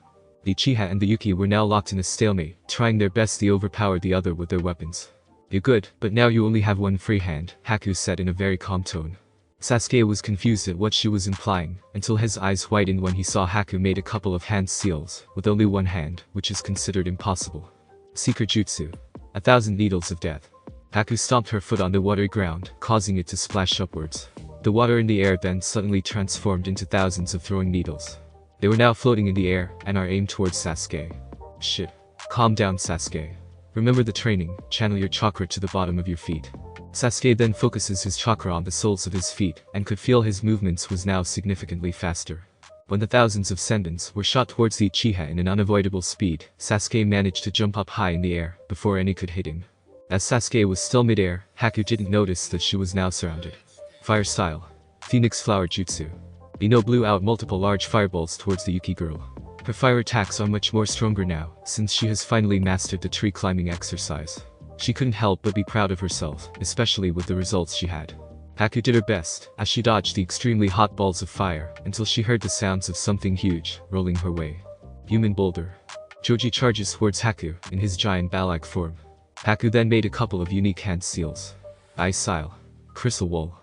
The Uchiha and the Yuki were now locked in a stalemate, trying their best to overpower the other with their weapons. You're good, but now you only have one free hand, Haku said in a very calm tone. Sasuke was confused at what she was implying, until his eyes widened when he saw Haku made a couple of hand seals, with only one hand, which is considered impossible. Secret Jutsu. 1,000 Needles of Death. Haku stomped her foot on the watery ground, causing it to splash upwards. The water in the air then suddenly transformed into thousands of throwing needles. They were now floating in the air and are aimed towards Sasuke. Shit. Calm down, Sasuke. Remember the training, channel your chakra to the bottom of your feet. Sasuke then focuses his chakra on the soles of his feet and could feel his movements was now significantly faster. When the thousands of senbons were shot towards the Uchiha in an unavoidable speed, Sasuke managed to jump up high in the air before any could hit him. As Sasuke was still mid-air, Haku didn't notice that she was now surrounded. Fire style. Phoenix Flower Jutsu. Ino blew out multiple large fireballs towards the Yuki girl. Her fire attacks are much more stronger now, since she has finally mastered the tree climbing exercise. She couldn't help but be proud of herself, especially with the results she had. Haku did her best, as she dodged the extremely hot balls of fire, until she heard the sounds of something huge, rolling her way. Human boulder. Choji charges towards Haku, in his giant bat-like form. Haku then made a couple of unique hand seals. Ice Style. Crystal Wall.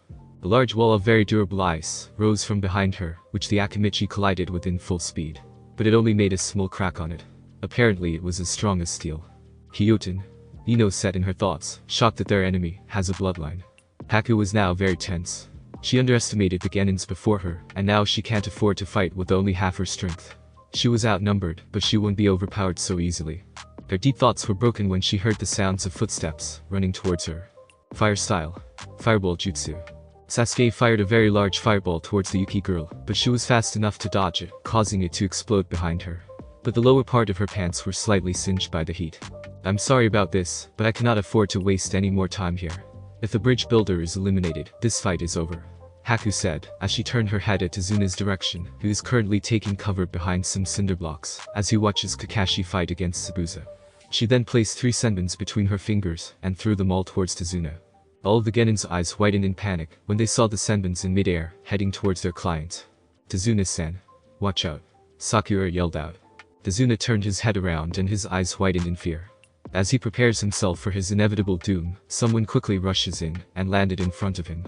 A large wall of very durable ice rose from behind her, which the Akimichi collided with in full speed. But it only made a small crack on it. Apparently it was as strong as steel. Hyoten. Ino said in her thoughts, shocked that their enemy has a bloodline. Haku was now very tense. She underestimated the Genins before her, and now she can't afford to fight with only half her strength. She was outnumbered, but she wouldn't be overpowered so easily. Her deep thoughts were broken when she heard the sounds of footsteps running towards her. Fire style. Fireball Jutsu. Sasuke fired a very large fireball towards the Yuki girl, but she was fast enough to dodge it, causing it to explode behind her. But the lower part of her pants were slightly singed by the heat. I'm sorry about this, but I cannot afford to waste any more time here. If the bridge builder is eliminated, this fight is over. Haku said, as she turned her head at Tazuna's direction, who is currently taking cover behind some cinder blocks, as he watches Kakashi fight against Zabuza. She then placed 3 senbons between her fingers, and threw them all towards Tazuna. All of the Genin's eyes whitened in panic when they saw the senbons in mid-air, heading towards their client. Tazuna-san. Watch out. Sakura yelled out. Tazuna turned his head around and his eyes whitened in fear. As he prepares himself for his inevitable doom, someone quickly rushes in, and landed in front of him.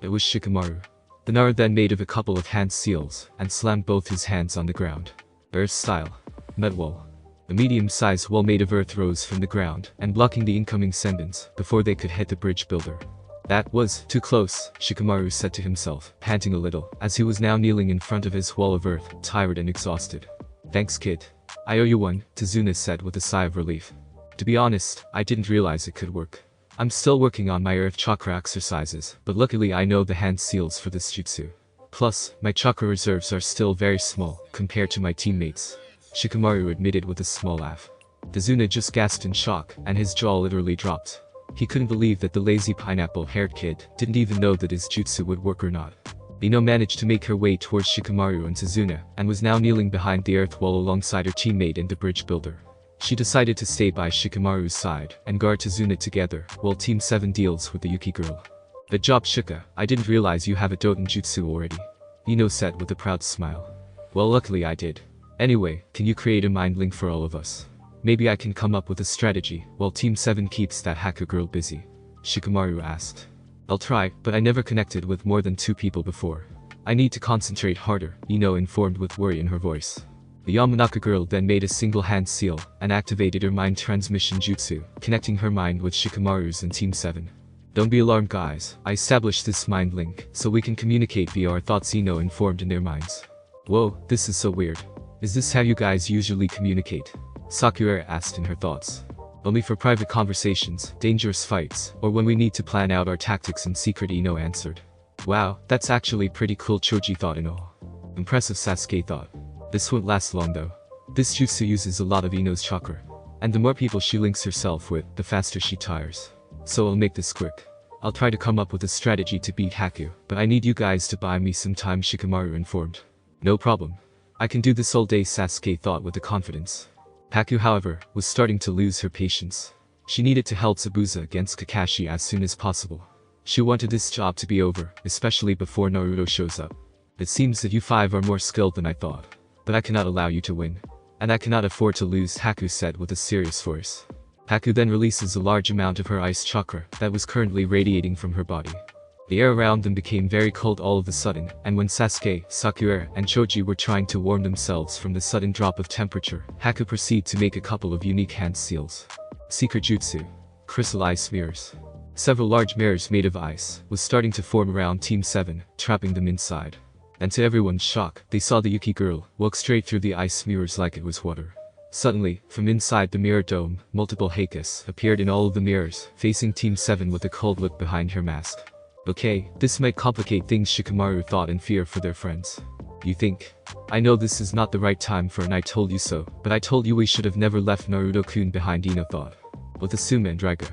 It was Shikamaru. The Naru then made of a couple of hand seals, and slammed both his hands on the ground. Earth style. Mud wall. A medium-sized wall made of earth rose from the ground, and blocking the incoming senbons, before they could hit the bridge builder. That was too close, Shikamaru said to himself, panting a little, as he was now kneeling in front of his wall of earth, tired and exhausted. Thanks kid. I owe you one, Tazuna said with a sigh of relief. To be honest, I didn't realize it could work. I'm still working on my earth chakra exercises, but luckily I know the hand seals for this jutsu. Plus, my chakra reserves are still very small, compared to my teammates. Shikamaru admitted with a small laugh. Tazuna just gasped in shock, and his jaw literally dropped. He couldn't believe that the lazy pineapple-haired kid didn't even know that his jutsu would work or not. Ino managed to make her way towards Shikamaru and Tazuna, and was now kneeling behind the earth wall alongside her teammate and the bridge builder. She decided to stay by Shikamaru's side and guard Tazuna together, while Team 7 deals with the Yuki girl. Good job Shika, I didn't realize you have a Doton jutsu already. Ino said with a proud smile. Well luckily I did. Anyway, can you create a mind link for all of us? Maybe I can come up with a strategy, while Team 7 keeps that Haku girl busy. Shikamaru asked. I'll try, but I never connected with more than 2 people before. I need to concentrate harder, Ino informed with worry in her voice. The Yamanaka girl then made a single hand seal, and activated her mind transmission jutsu, connecting her mind with Shikamaru's and Team 7. Don't be alarmed guys, I established this mind link, so we can communicate via our thoughts, Ino informed in their minds. Whoa, this is so weird. Is this how you guys usually communicate? Sakura asked in her thoughts. Only for private conversations, dangerous fights, or when we need to plan out our tactics in secret, Ino answered. Wow, that's actually pretty cool, Choji thought in awe. Impressive, Sasuke thought. This won't last long though. This jutsu uses a lot of Ino's chakra. And the more people she links herself with, the faster she tires. So I'll make this quick. I'll try to come up with a strategy to beat Haku, but I need you guys to buy me some time, Shikamaru informed. No problem. I can do this all day, Sasuke thought with a confidence. Haku, however, was starting to lose her patience. She needed to help Zabuza against Kakashi as soon as possible. She wanted this job to be over, especially before Naruto shows up. It seems that you 5 are more skilled than I thought. But I cannot allow you to win. And I cannot afford to lose, Haku said with a serious voice. Haku then releases a large amount of her ice chakra that was currently radiating from her body. The air around them became very cold all of a sudden, and when Sasuke, Sakura, and Choji were trying to warm themselves from the sudden drop of temperature, Haku proceeded to make a couple of unique hand seals. Secret Jutsu. Crystal Ice Mirrors. Several large mirrors made of ice was starting to form around Team 7, trapping them inside. And to everyone's shock, they saw the Yuki girl walk straight through the ice mirrors like it was water. Suddenly, from inside the mirror dome, multiple Hakes appeared in all of the mirrors, facing Team 7 with a cold look behind her mask. Okay, this might complicate things, Shikamaru thought in fear for their friends. You think? I know this is not the right time for an I told you so, but I told you we should have never left Naruto-kun behind, Ino thought. With Asuma and Raiga.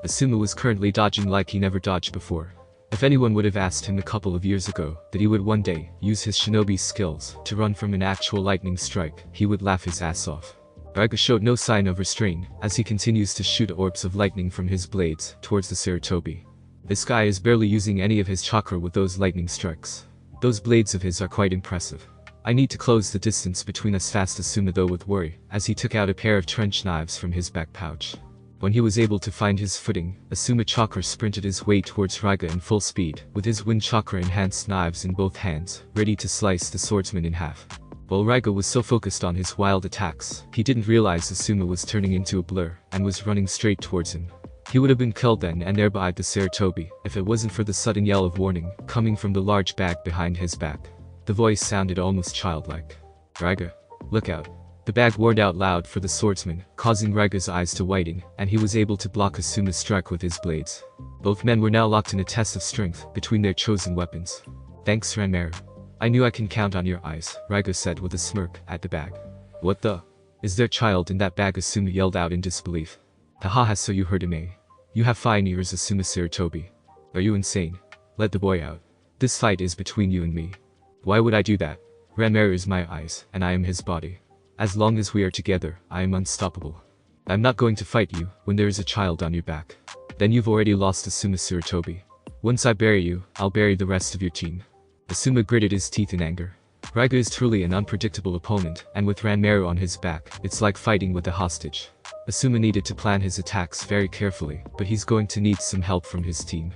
Asuma was currently dodging like he never dodged before. If anyone would have asked him a couple of years ago that he would one day use his shinobi skills to run from an actual lightning strike, he would laugh his ass off. Raiga showed no sign of restraint as he continues to shoot orbs of lightning from his blades towards the Sarutobi. This guy is barely using any of his chakra with those lightning strikes. Those blades of his are quite impressive. I need to close the distance between us fast, Asuma though with worry, as he took out a pair of trench knives from his back pouch. When he was able to find his footing, Asuma chakra sprinted his way towards Raiga in full speed, with his wind chakra enhanced knives in both hands, ready to slice the swordsman in half. While Raiga was so focused on his wild attacks, he didn't realize Asuma was turning into a blur and was running straight towards him. He would have been killed then and thereby the Sarutobi if it wasn't for the sudden yell of warning coming from the large bag behind his back. The voice sounded almost childlike. Raiga, look out. The bag warned out loud for the swordsman, causing Raiga's eyes to widen, and he was able to block Asuma's strike with his blades. Both men were now locked in a test of strength between their chosen weapons. Thanks, Ranmaru. I knew I can count on your eyes, Raiga said with a smirk at the bag. What the? Is there a child in that bag? Asuma yelled out in disbelief. Haha, so you heard him, eh? You have fine ears, Asuma Sarutobi. Are you insane? Let the boy out. This fight is between you and me. Why would I do that? Ranmaru is my eyes, and I am his body. As long as we are together, I am unstoppable. I'm not going to fight you when there is a child on your back. Then you've already lost, Asuma Sarutobi. Once I bury you, I'll bury the rest of your team. Asuma gritted his teeth in anger. Raiga is truly an unpredictable opponent, and with Ranmaru on his back, it's like fighting with a hostage. Asuma needed to plan his attacks very carefully, but he's going to need some help from his team.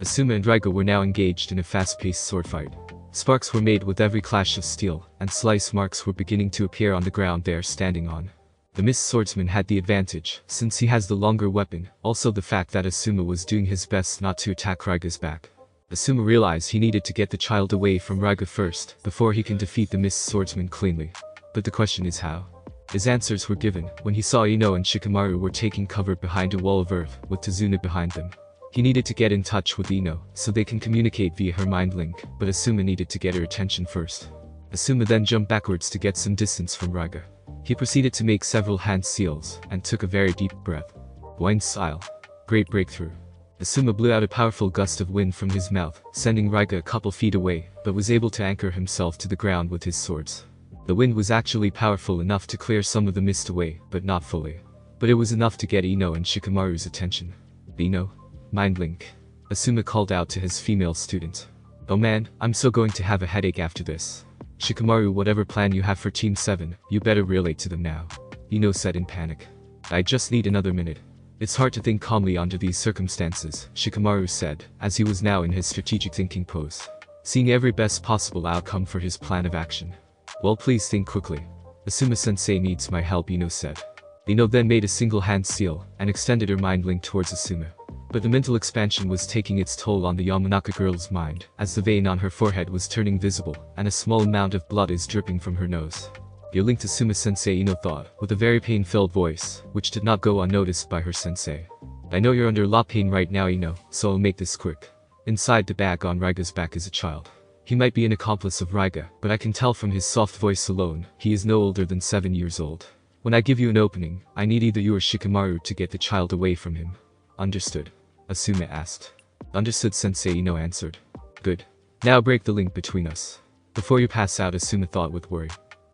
Asuma and Raiga were now engaged in a fast-paced sword fight. Sparks were made with every clash of steel, and slice marks were beginning to appear on the ground they are standing on. The mist swordsman had the advantage, since he has the longer weapon, also the fact that Asuma was doing his best not to attack Raiga's back. Asuma realized he needed to get the child away from Raiga first, before he can defeat the mist swordsman cleanly. But the question is how? His answers were given when he saw Ino and Shikamaru were taking cover behind a wall of earth, with Tazuna behind them. He needed to get in touch with Ino, so they can communicate via her mind link, but Asuma needed to get her attention first. Asuma then jumped backwards to get some distance from Raiga. He proceeded to make several hand seals, and took a very deep breath. Wine style. Great breakthrough. Asuma blew out a powerful gust of wind from his mouth, sending Raiga a couple feet away, but was able to anchor himself to the ground with his swords. The wind was actually powerful enough to clear some of the mist away, but not fully. But it was enough to get Ino and Shikamaru's attention. Ino? Mind link. Asuma called out to his female student. Oh man, I'm so going to have a headache after this. Shikamaru, whatever plan you have for Team 7, you better relate to them now. Ino said in panic. I just need another minute. It's hard to think calmly under these circumstances, Shikamaru said, as he was now in his strategic thinking pose, seeing every best possible outcome for his plan of action. Well, please think quickly. Asuma-sensei needs my help, Ino said. Ino then made a single hand seal, and extended her mind link towards Asuma. But the mental expansion was taking its toll on the Yamanaka girl's mind, as the vein on her forehead was turning visible, and a small amount of blood is dripping from her nose. You're linked to Asuma-sensei, Ino thought, with a very pain-filled voice, which did not go unnoticed by her sensei. I know you're under a lot of pain right now, Ino, so I'll make this quick. Inside the bag on Raiga's back is a child. He might be an accomplice of Raiga, but I can tell from his soft voice alone, he is no older than 7 years old. When I give you an opening, I need either you or Shikamaru to get the child away from him. Understood? Asuma asked. Understood, Sensei, Ino answered. Good. Now break the link between us. Before you pass out, Asuma thought with worry.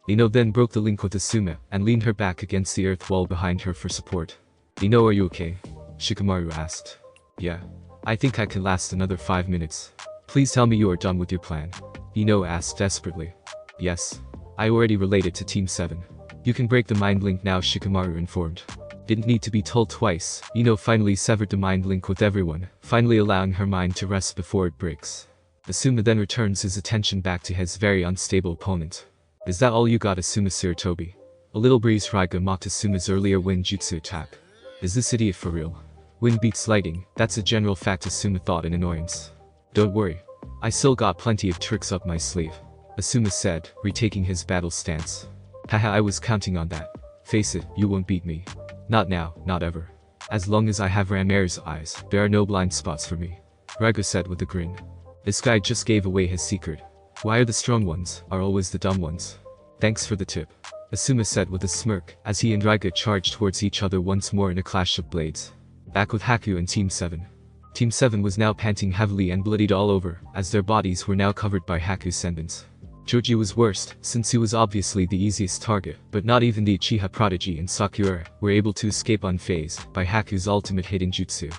Ino then broke the link with Asuma, and leaned her back against the earth wall behind her for support. Ino, are you okay? Shikamaru asked. Yeah. I think I can last another 5 minutes. Please tell me you are done with your plan. Ino asked desperately. Yes. I already related to Team 7. You can break the mind link now, Shikamaru informed. Didn't need to be told twice, Ino finally severed the mind link with everyone, finally allowing her mind to rest before it breaks. Asuma then returns his attention back to his very unstable opponent. Is that all you got, Asuma Sarutobi? A little breeze. Raiga mocked Asuma's earlier wind jutsu attack. Is this idiot for real? Wind beats lightning, that's a general fact, Asuma thought in annoyance. Don't worry. I still got plenty of tricks up my sleeve, Asuma said, retaking his battle stance. Haha, I was counting on that. Face it, you won't beat me. Not now, not ever. As long as I have Ranmair's eyes, there are no blind spots for me. Raigo said with a grin. This guy just gave away his secret. Why are the strong ones are always the dumb ones? Thanks for the tip, Asuma said with a smirk as he and Raigo charged towards each other once more in a clash of blades. Back with Haku and Team 7. Team 7 was now panting heavily and bloodied all over, as their bodies were now covered by Haku's senbons. Joji was worst, since he was obviously the easiest target, but not even the Uchiha prodigy and Sakura were able to escape unfazed by Haku's ultimate hidden jutsu.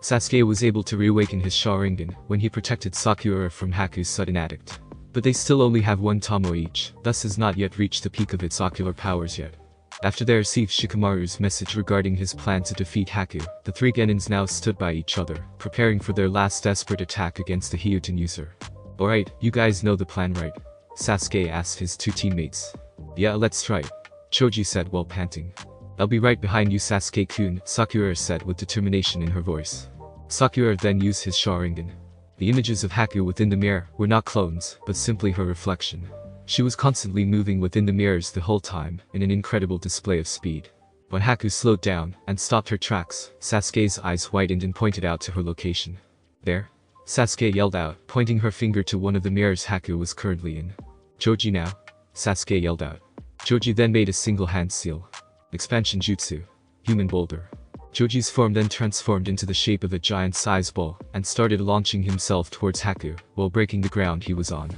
Sasuke was able to reawaken his Sharingan when he protected Sakura from Haku's sudden addict. But they still only have one Tomo each, thus has not yet reached the peak of its ocular powers yet. After they received Shikamaru's message regarding his plan to defeat Haku, the three Genins now stood by each other, preparing for their last desperate attack against the Hyutin user. Alright, you guys know the plan, right? Sasuke asked his two teammates. Yeah, let's try it, Choji said while panting. I'll be right behind you, Sasuke-kun, Sakura said with determination in her voice. Sakura then used his Sharingan. The images of Haku within the mirror were not clones, but simply her reflection. She was constantly moving within the mirrors the whole time, in an incredible display of speed. When Haku slowed down and stopped her tracks, Sasuke's eyes widened and pointed out to her location. There? Sasuke yelled out, pointing her finger to one of the mirrors Haku was currently in. Choji now? Sasuke yelled out. Choji then made a single hand seal. Expansion Jutsu. Human Boulder. Choji's form then transformed into the shape of a giant-sized ball, and started launching himself towards Haku, while breaking the ground he was on.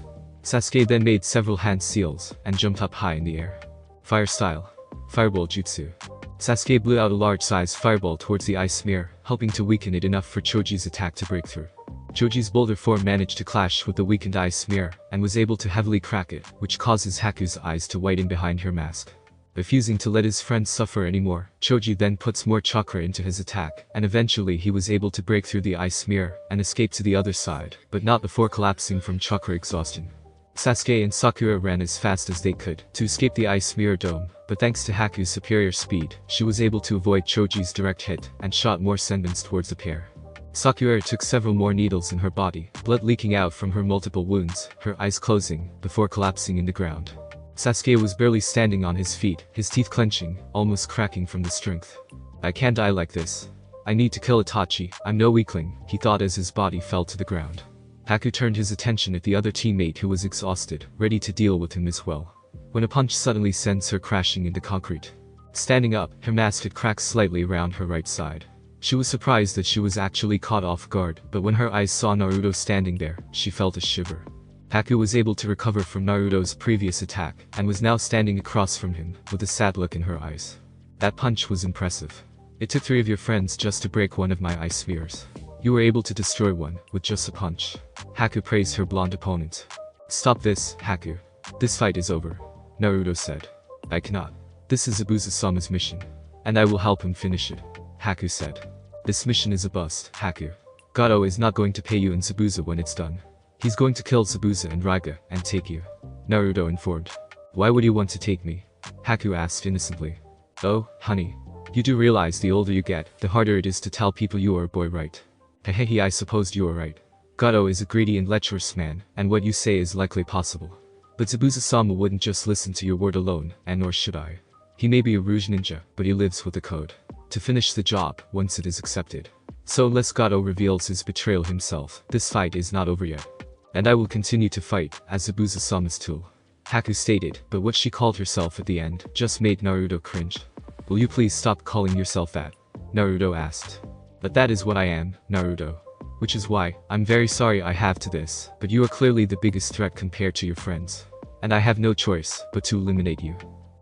Sasuke then made several hand seals, and jumped up high in the air. Fire Style. Fireball Jutsu. Sasuke blew out a large-sized fireball towards the ice mirror, helping to weaken it enough for Choji's attack to break through. Choji's boulder form managed to clash with the weakened ice mirror, and was able to heavily crack it, which causes Haku's eyes to widen behind her mask. Refusing to let his friends suffer anymore, Choji then puts more chakra into his attack, and eventually he was able to break through the ice mirror and escape to the other side, but not before collapsing from chakra exhaustion. Sasuke and Sakura ran as fast as they could to escape the ice mirror dome, but thanks to Haku's superior speed, she was able to avoid Choji's direct hit and shot more senbons towards the pair. Sakura took several more needles in her body, blood leaking out from her multiple wounds, her eyes closing, before collapsing in the ground. Sasuke was barely standing on his feet, his teeth clenching, almost cracking from the strength. I can't die like this. I need to kill Itachi, I'm no weakling, he thought as his body fell to the ground. Haku turned his attention at the other teammate who was exhausted, ready to deal with him as well. When a punch suddenly sends her crashing into concrete. Standing up, her mask had cracked slightly around her right side. She was surprised that she was actually caught off guard, but when her eyes saw Naruto standing there, she felt a shiver. Haku was able to recover from Naruto's previous attack, and was now standing across from him, with a sad look in her eyes. That punch was impressive. It took 3 of your friends just to break one of my ice spheres. You were able to destroy one, with just a punch. Haku praised her blonde opponent. Stop this, Haku. This fight is over, Naruto said. I cannot. This is Zabuza-sama's mission. And I will help him finish it, Haku said. This mission is a bust, Haku. Gato is not going to pay you in Zabuza when it's done. He's going to kill Zabuza and Raiga, and take you, Naruto informed. Why would you want to take me? Haku asked innocently. Oh, honey. You do realize the older you get, the harder it is to tell people you are a boy, right? Hehehe, I suppose you are right. Gato is a greedy and lecherous man, and what you say is likely possible. But Zabuza-sama wouldn't just listen to your word alone, and nor should I. He may be a Rouge ninja, but he lives with the code. To finish the job, once it is accepted. So unless Gato reveals his betrayal himself, this fight is not over yet. And I will continue to fight, as Zabuza-sama's tool. Haku stated, but what she called herself at the end, just made Naruto cringe. Will you please stop calling yourself that? Naruto asked. But that is what I am, Naruto. Which is why, I'm very sorry I have to this, but you are clearly the biggest threat compared to your friends. And I have no choice, but to eliminate you.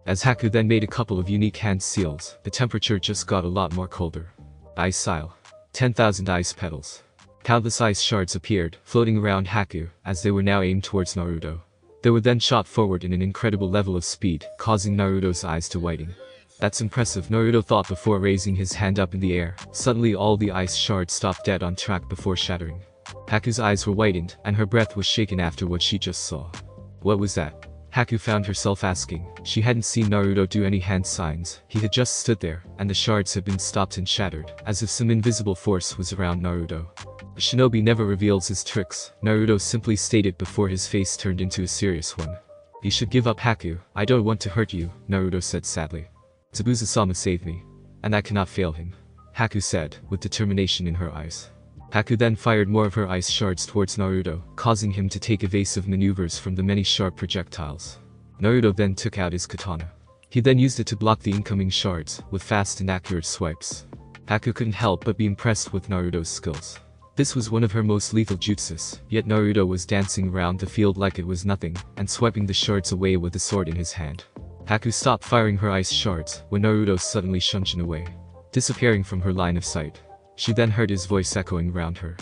As Haku then made a couple of unique hand seals, the temperature just got a lot more colder. Ice Style. 10,000 ice petals. Countless ice shards appeared, floating around Haku, as they were now aimed towards Naruto. They were then shot forward in an incredible level of speed, causing Naruto's eyes to widen. That's impressive, Naruto thought before raising his hand up in the air. Suddenly all the ice shards stopped dead on track before shattering. Haku's eyes were widened, and her breath was shaken after what she just saw. What was that? Haku found herself asking. She hadn't seen Naruto do any hand signs. He had just stood there, and the shards had been stopped and shattered, as if some invisible force was around Naruto. A shinobi never reveals his tricks. Naruto simply stated before his face turned into a serious one. You should give up, Haku. I don't want to hurt you, Naruto said sadly. Zabuza-sama saved me, and I cannot fail him, Haku said, with determination in her eyes. Haku then fired more of her ice shards towards Naruto, causing him to take evasive maneuvers from the many sharp projectiles. Naruto then took out his katana. He then used it to block the incoming shards, with fast and accurate swipes. Haku couldn't help but be impressed with Naruto's skills. This was one of her most lethal jutsus, yet Naruto was dancing around the field like it was nothing, and swiping the shards away with the sword in his hand. Haku stopped firing her ice shards, when Naruto suddenly shunshin away, disappearing from her line of sight. She then heard his voice echoing around her.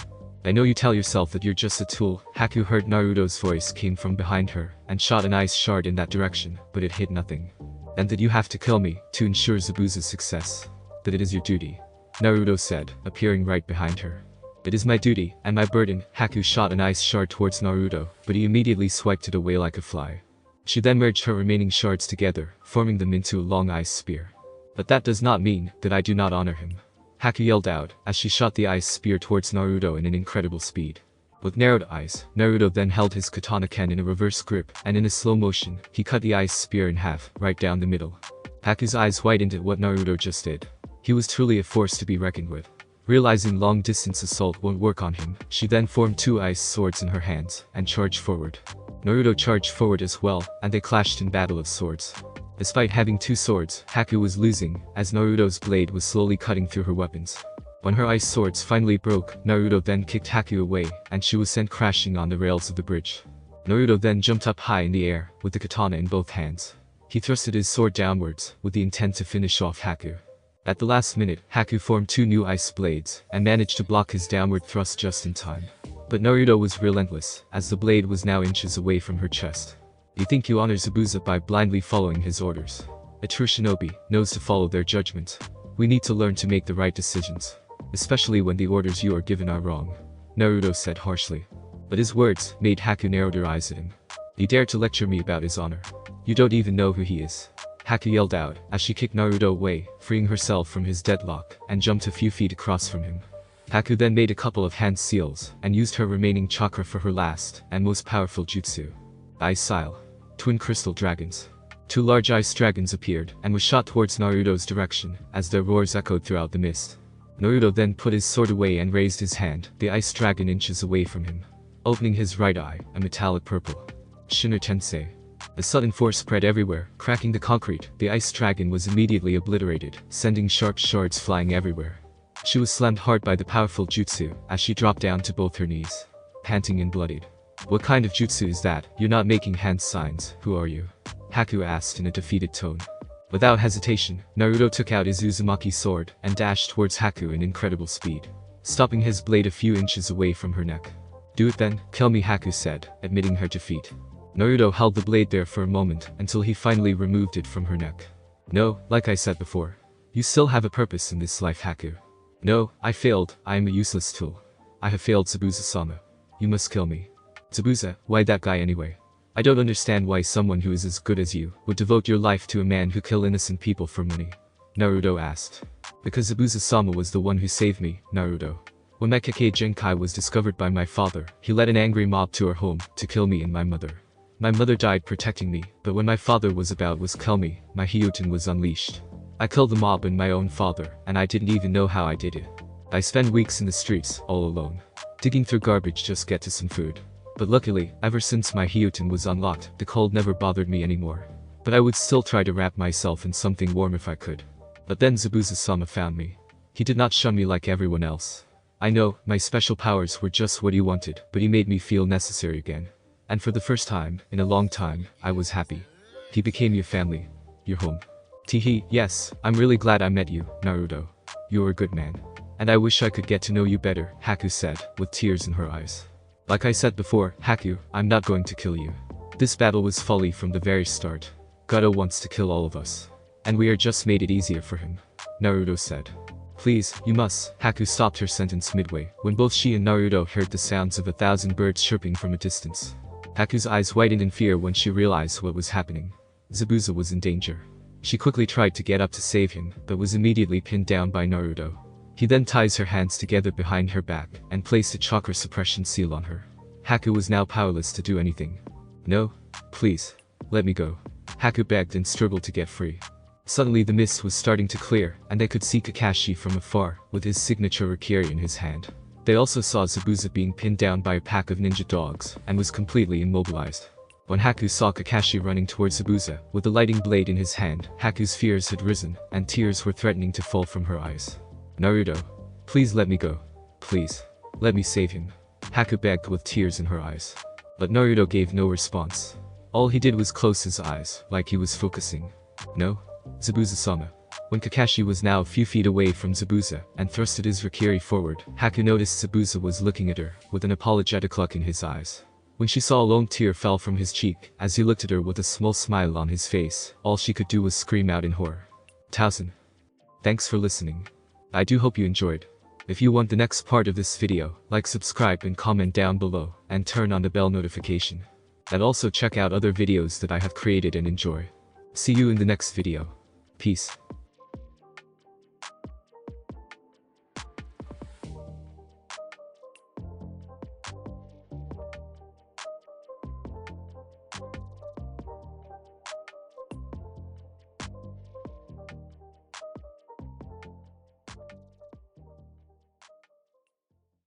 I know you tell yourself that you're just a tool. Haku heard Naruto's voice came from behind her, and shot an ice shard in that direction, but it hit nothing. And that you have to kill me, to ensure Zabuza's success. That it is your duty, Naruto said, appearing right behind her. It is my duty, and my burden. Haku shot an ice shard towards Naruto, but he immediately swiped it away like a fly. She then merged her remaining shards together, forming them into a long ice spear. But that does not mean that I do not honor him, Haku yelled out, as she shot the ice spear towards Naruto in an incredible speed. With narrowed eyes, Naruto then held his katana ken in a reverse grip, and in a slow motion, he cut the ice spear in half, right down the middle. Haku's eyes widened at what Naruto just did. He was truly a force to be reckoned with. Realizing long-distance assault won't work on him, she then formed two ice swords in her hands, and charged forward. Naruto charged forward as well, and they clashed in battle of swords. Despite having two swords, Haku was losing, as Naruto's blade was slowly cutting through her weapons. When her ice swords finally broke, Naruto then kicked Haku away, and she was sent crashing on the rails of the bridge. Naruto then jumped up high in the air, with the katana in both hands. He thrusted his sword downwards, with the intent to finish off Haku. At the last minute, Haku formed two new ice blades, and managed to block his downward thrust just in time. But Naruto was relentless, as the blade was now inches away from her chest. You think you honor Zabuza by blindly following his orders? A true shinobi knows to follow their judgment. We need to learn to make the right decisions, especially when the orders you are given are wrong, Naruto said harshly. But his words made Haku narrow her eyes at him. You dare to lecture me about his honor? You don't even know who he is, Haku yelled out, as she kicked Naruto away, freeing herself from his deadlock, and jumped a few feet across from him. Haku then made a couple of hand seals, and used her remaining chakra for her last, and most powerful jutsu. Ice Seal. Twin Crystal Dragons. Two large ice dragons appeared, and was shot towards Naruto's direction, as their roars echoed throughout the mist. Naruto then put his sword away and raised his hand, the ice dragon inches away from him, opening his right eye, a metallic purple. Shinra Tensei. A sudden force spread everywhere, cracking the concrete. The ice dragon was immediately obliterated, sending sharp shards flying everywhere. She was slammed hard by the powerful jutsu, as she dropped down to both her knees, panting and bloodied. What kind of jutsu is that? You're not making hand signs. Who are you? Haku asked in a defeated tone. Without hesitation, Naruto took out his Uzumaki sword, and dashed towards Haku in incredible speed, stopping his blade a few inches away from her neck. Do it then, kill me, Haku said, admitting her defeat. Naruto held the blade there for a moment, until he finally removed it from her neck. No, like I said before, you still have a purpose in this life, Haku. No, I failed. I am a useless tool. I have failed, Zabuza-sama. You must kill me. Zabuza, why that guy anyway? I don't understand why someone who is as good as you would devote your life to a man who kill innocent people for money, Naruto asked. Because Zabuza-sama was the one who saved me, Naruto. When my Kekkei Genkai was discovered by my father, he led an angry mob to our home to kill me and my mother. My mother died protecting me, but when my father was about to kill me, my Hyutin was unleashed. I killed the mob and my own father, and I didn't even know how I did it. I spent weeks in the streets, all alone, digging through garbage just to get to some food. But luckily, ever since my Hyutin was unlocked, the cold never bothered me anymore. But I would still try to wrap myself in something warm if I could. But then Zabuza-sama found me. He did not shun me like everyone else. I know, my special powers were just what he wanted, but he made me feel necessary again. And for the first time, in a long time, I was happy. He became your family. Your home. Teehee, yes, I'm really glad I met you, Naruto. You're a good man. And I wish I could get to know you better, Haku said, with tears in her eyes. Like I said before, Haku, I'm not going to kill you. This battle was folly from the very start. Gato wants to kill all of us. And we are just made it easier for him, Naruto said. Please, you must. Haku stopped her sentence midway, when both she and Naruto heard the sounds of 1,000 birds chirping from a distance. Haku's eyes widened in fear when she realized what was happening. Zabuza was in danger. She quickly tried to get up to save him, but was immediately pinned down by Naruto. He then ties her hands together behind her back and placed a chakra suppression seal on her. Haku was now powerless to do anything. No, please, let me go. Haku begged and struggled to get free. Suddenly the mist was starting to clear, and they could see Kakashi from afar, with his signature Rikiri in his hand. They also saw Zabuza being pinned down by a pack of ninja dogs, and was completely immobilized. When Haku saw Kakashi running towards Zabuza, with the lighting blade in his hand, Haku's fears had risen, and tears were threatening to fall from her eyes. Naruto, please let me go. Please, let me save him. Haku begged with tears in her eyes. But Naruto gave no response. All he did was close his eyes, like he was focusing. No? Zabuza-sama. When Kakashi was now a few feet away from Zabuza, and thrusted his Rikiri forward, Haku noticed Zabuza was looking at her, with an apologetic look in his eyes. When she saw a lone tear fell from his cheek, as he looked at her with a small smile on his face, all she could do was scream out in horror. Towson. Thanks for listening. I do hope you enjoyed. If you want the next part of this video, like, subscribe and comment down below, and turn on the bell notification. And also check out other videos that I have created and enjoy. See you in the next video. Peace.